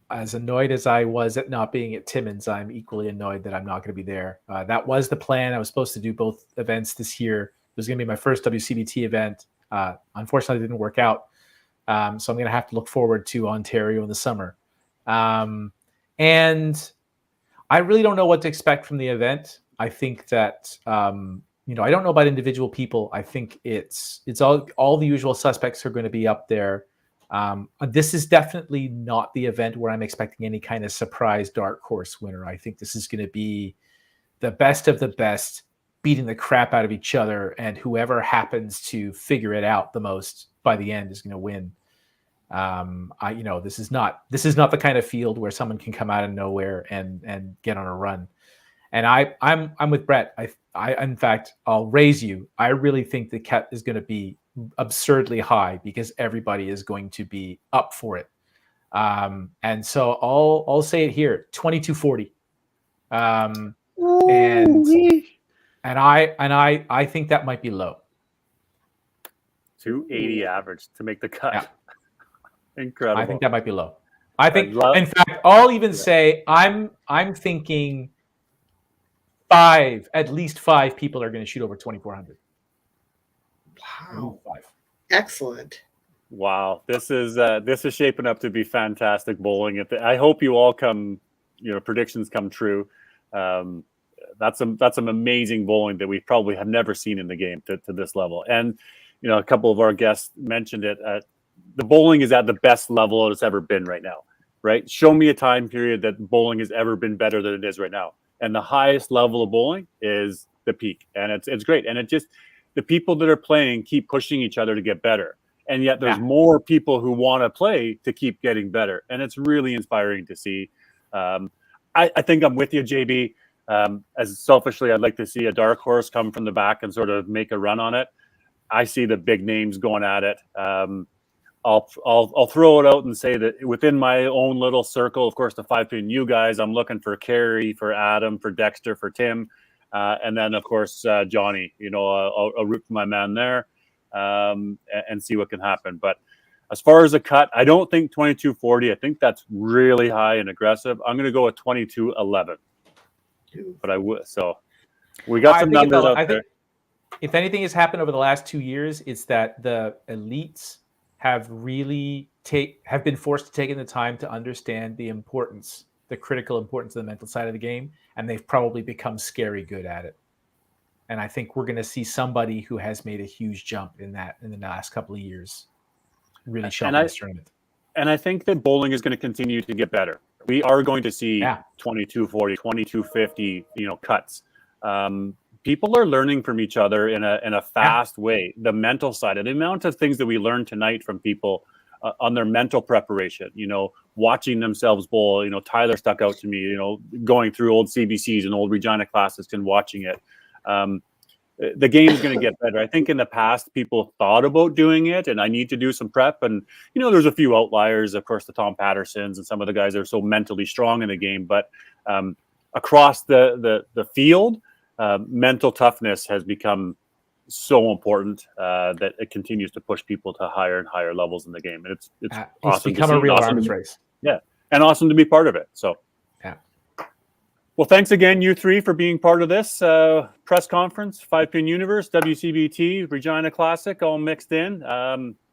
annoyed as I was at not being at Timmins, I'm equally annoyed that I'm not going to be there. That was the plan. I was supposed to do both events this year. It was going to be my first WCBT event. Unfortunately, it didn't work out. So I'm going to have to look forward to Ontario in the summer. And I really don't know what to expect from the event. I think that, I don't know about individual people. I think it's all the usual suspects are going to be up there. This is definitely not the event where I'm expecting any kind of surprise dark horse winner. I think this is going to be the best of the best beating the crap out of each other, and whoever happens to figure it out the most by the end is going to win. This is not the kind of field where someone can come out of nowhere and get on a run. And I'm with Brett. I in fact, I'll raise you. I really think the cut is going to be absurdly high because everybody is going to be up for it. And so I'll say it here, 22-40. And I think that might be low. 280 average to make the cut. Yeah. Incredible. I think that might be low. I think, in fact, I'll even say I'm thinking at least five people are going to shoot over 2,400. Wow. 5. Excellent. Wow. This is shaping up to be fantastic bowling. I hope you all predictions come true. That's some amazing bowling that we probably have never seen in the game to this level. And, a couple of our guests mentioned it. The bowling is at the best level it's ever been right now, right? Show me a time period that bowling has ever been better than it is right now. And the highest level of bowling is the peak. And it's great. And the people that are playing keep pushing each other to get better. And yet there's more people who want to play to keep getting better. And it's really inspiring to see. I think I'm with you, JB. As selfishly, I'd like to see a dark horse come from the back and sort of make a run on it. I see the big names going at it. I'll throw it out and say that within my own little circle, of course, the 5-pin you guys, I'm looking for Carrie, for Adam, for Dexter, for Tim, and then of course Johnny. I'll root for my man there and see what can happen. But as far as a cut, I don't think 22-40. I think that's really high and aggressive. I'm going to go with 22-11. But I would. So we got some numbers out there. If anything has happened over the last 2 years, it's that the elites have really been forced to take in the time to understand the critical importance of the mental side of the game, and they've probably become scary good at it. And I think we're going to see somebody who has made a huge jump in the last couple of years really show up in this tournament. And I think that bowling is going to continue to get better. We are going to see 22-40, 22-50, cuts. People are learning from each other in a fast way. The mental side, and the amount of things that we learned tonight from people on their mental preparation, watching themselves bowl. Tyler stuck out to me, going through old CBCs and old Regina classes and watching it. The game is going to get better. I think in the past, people thought about doing it, and I need to do some prep. And, there's a few outliers, of course, the Tom Pattersons and some of the guys that are so mentally strong in the game. But across the field, mental toughness has become so important that it continues to push people to higher and higher levels in the game. And it's awesome. It's become a real arms race. Yeah. And awesome to be part of it. So, yeah. Well, thanks again, you three, for being part of this press conference, 5-Pin Universe, WCBT, Regina Classic, all mixed in.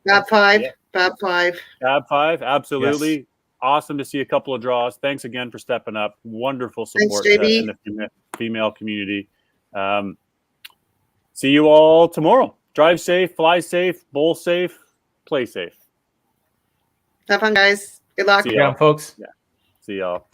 Fab five. Yeah. Fab five. Fab five, absolutely. Yes. Awesome to see a couple of draws. Thanks again for stepping up. Wonderful support in the female community. See you all tomorrow. Drive safe, fly safe, bowl safe, play safe. Have fun, guys. Good luck. See y'all, folks. Yeah. See y'all.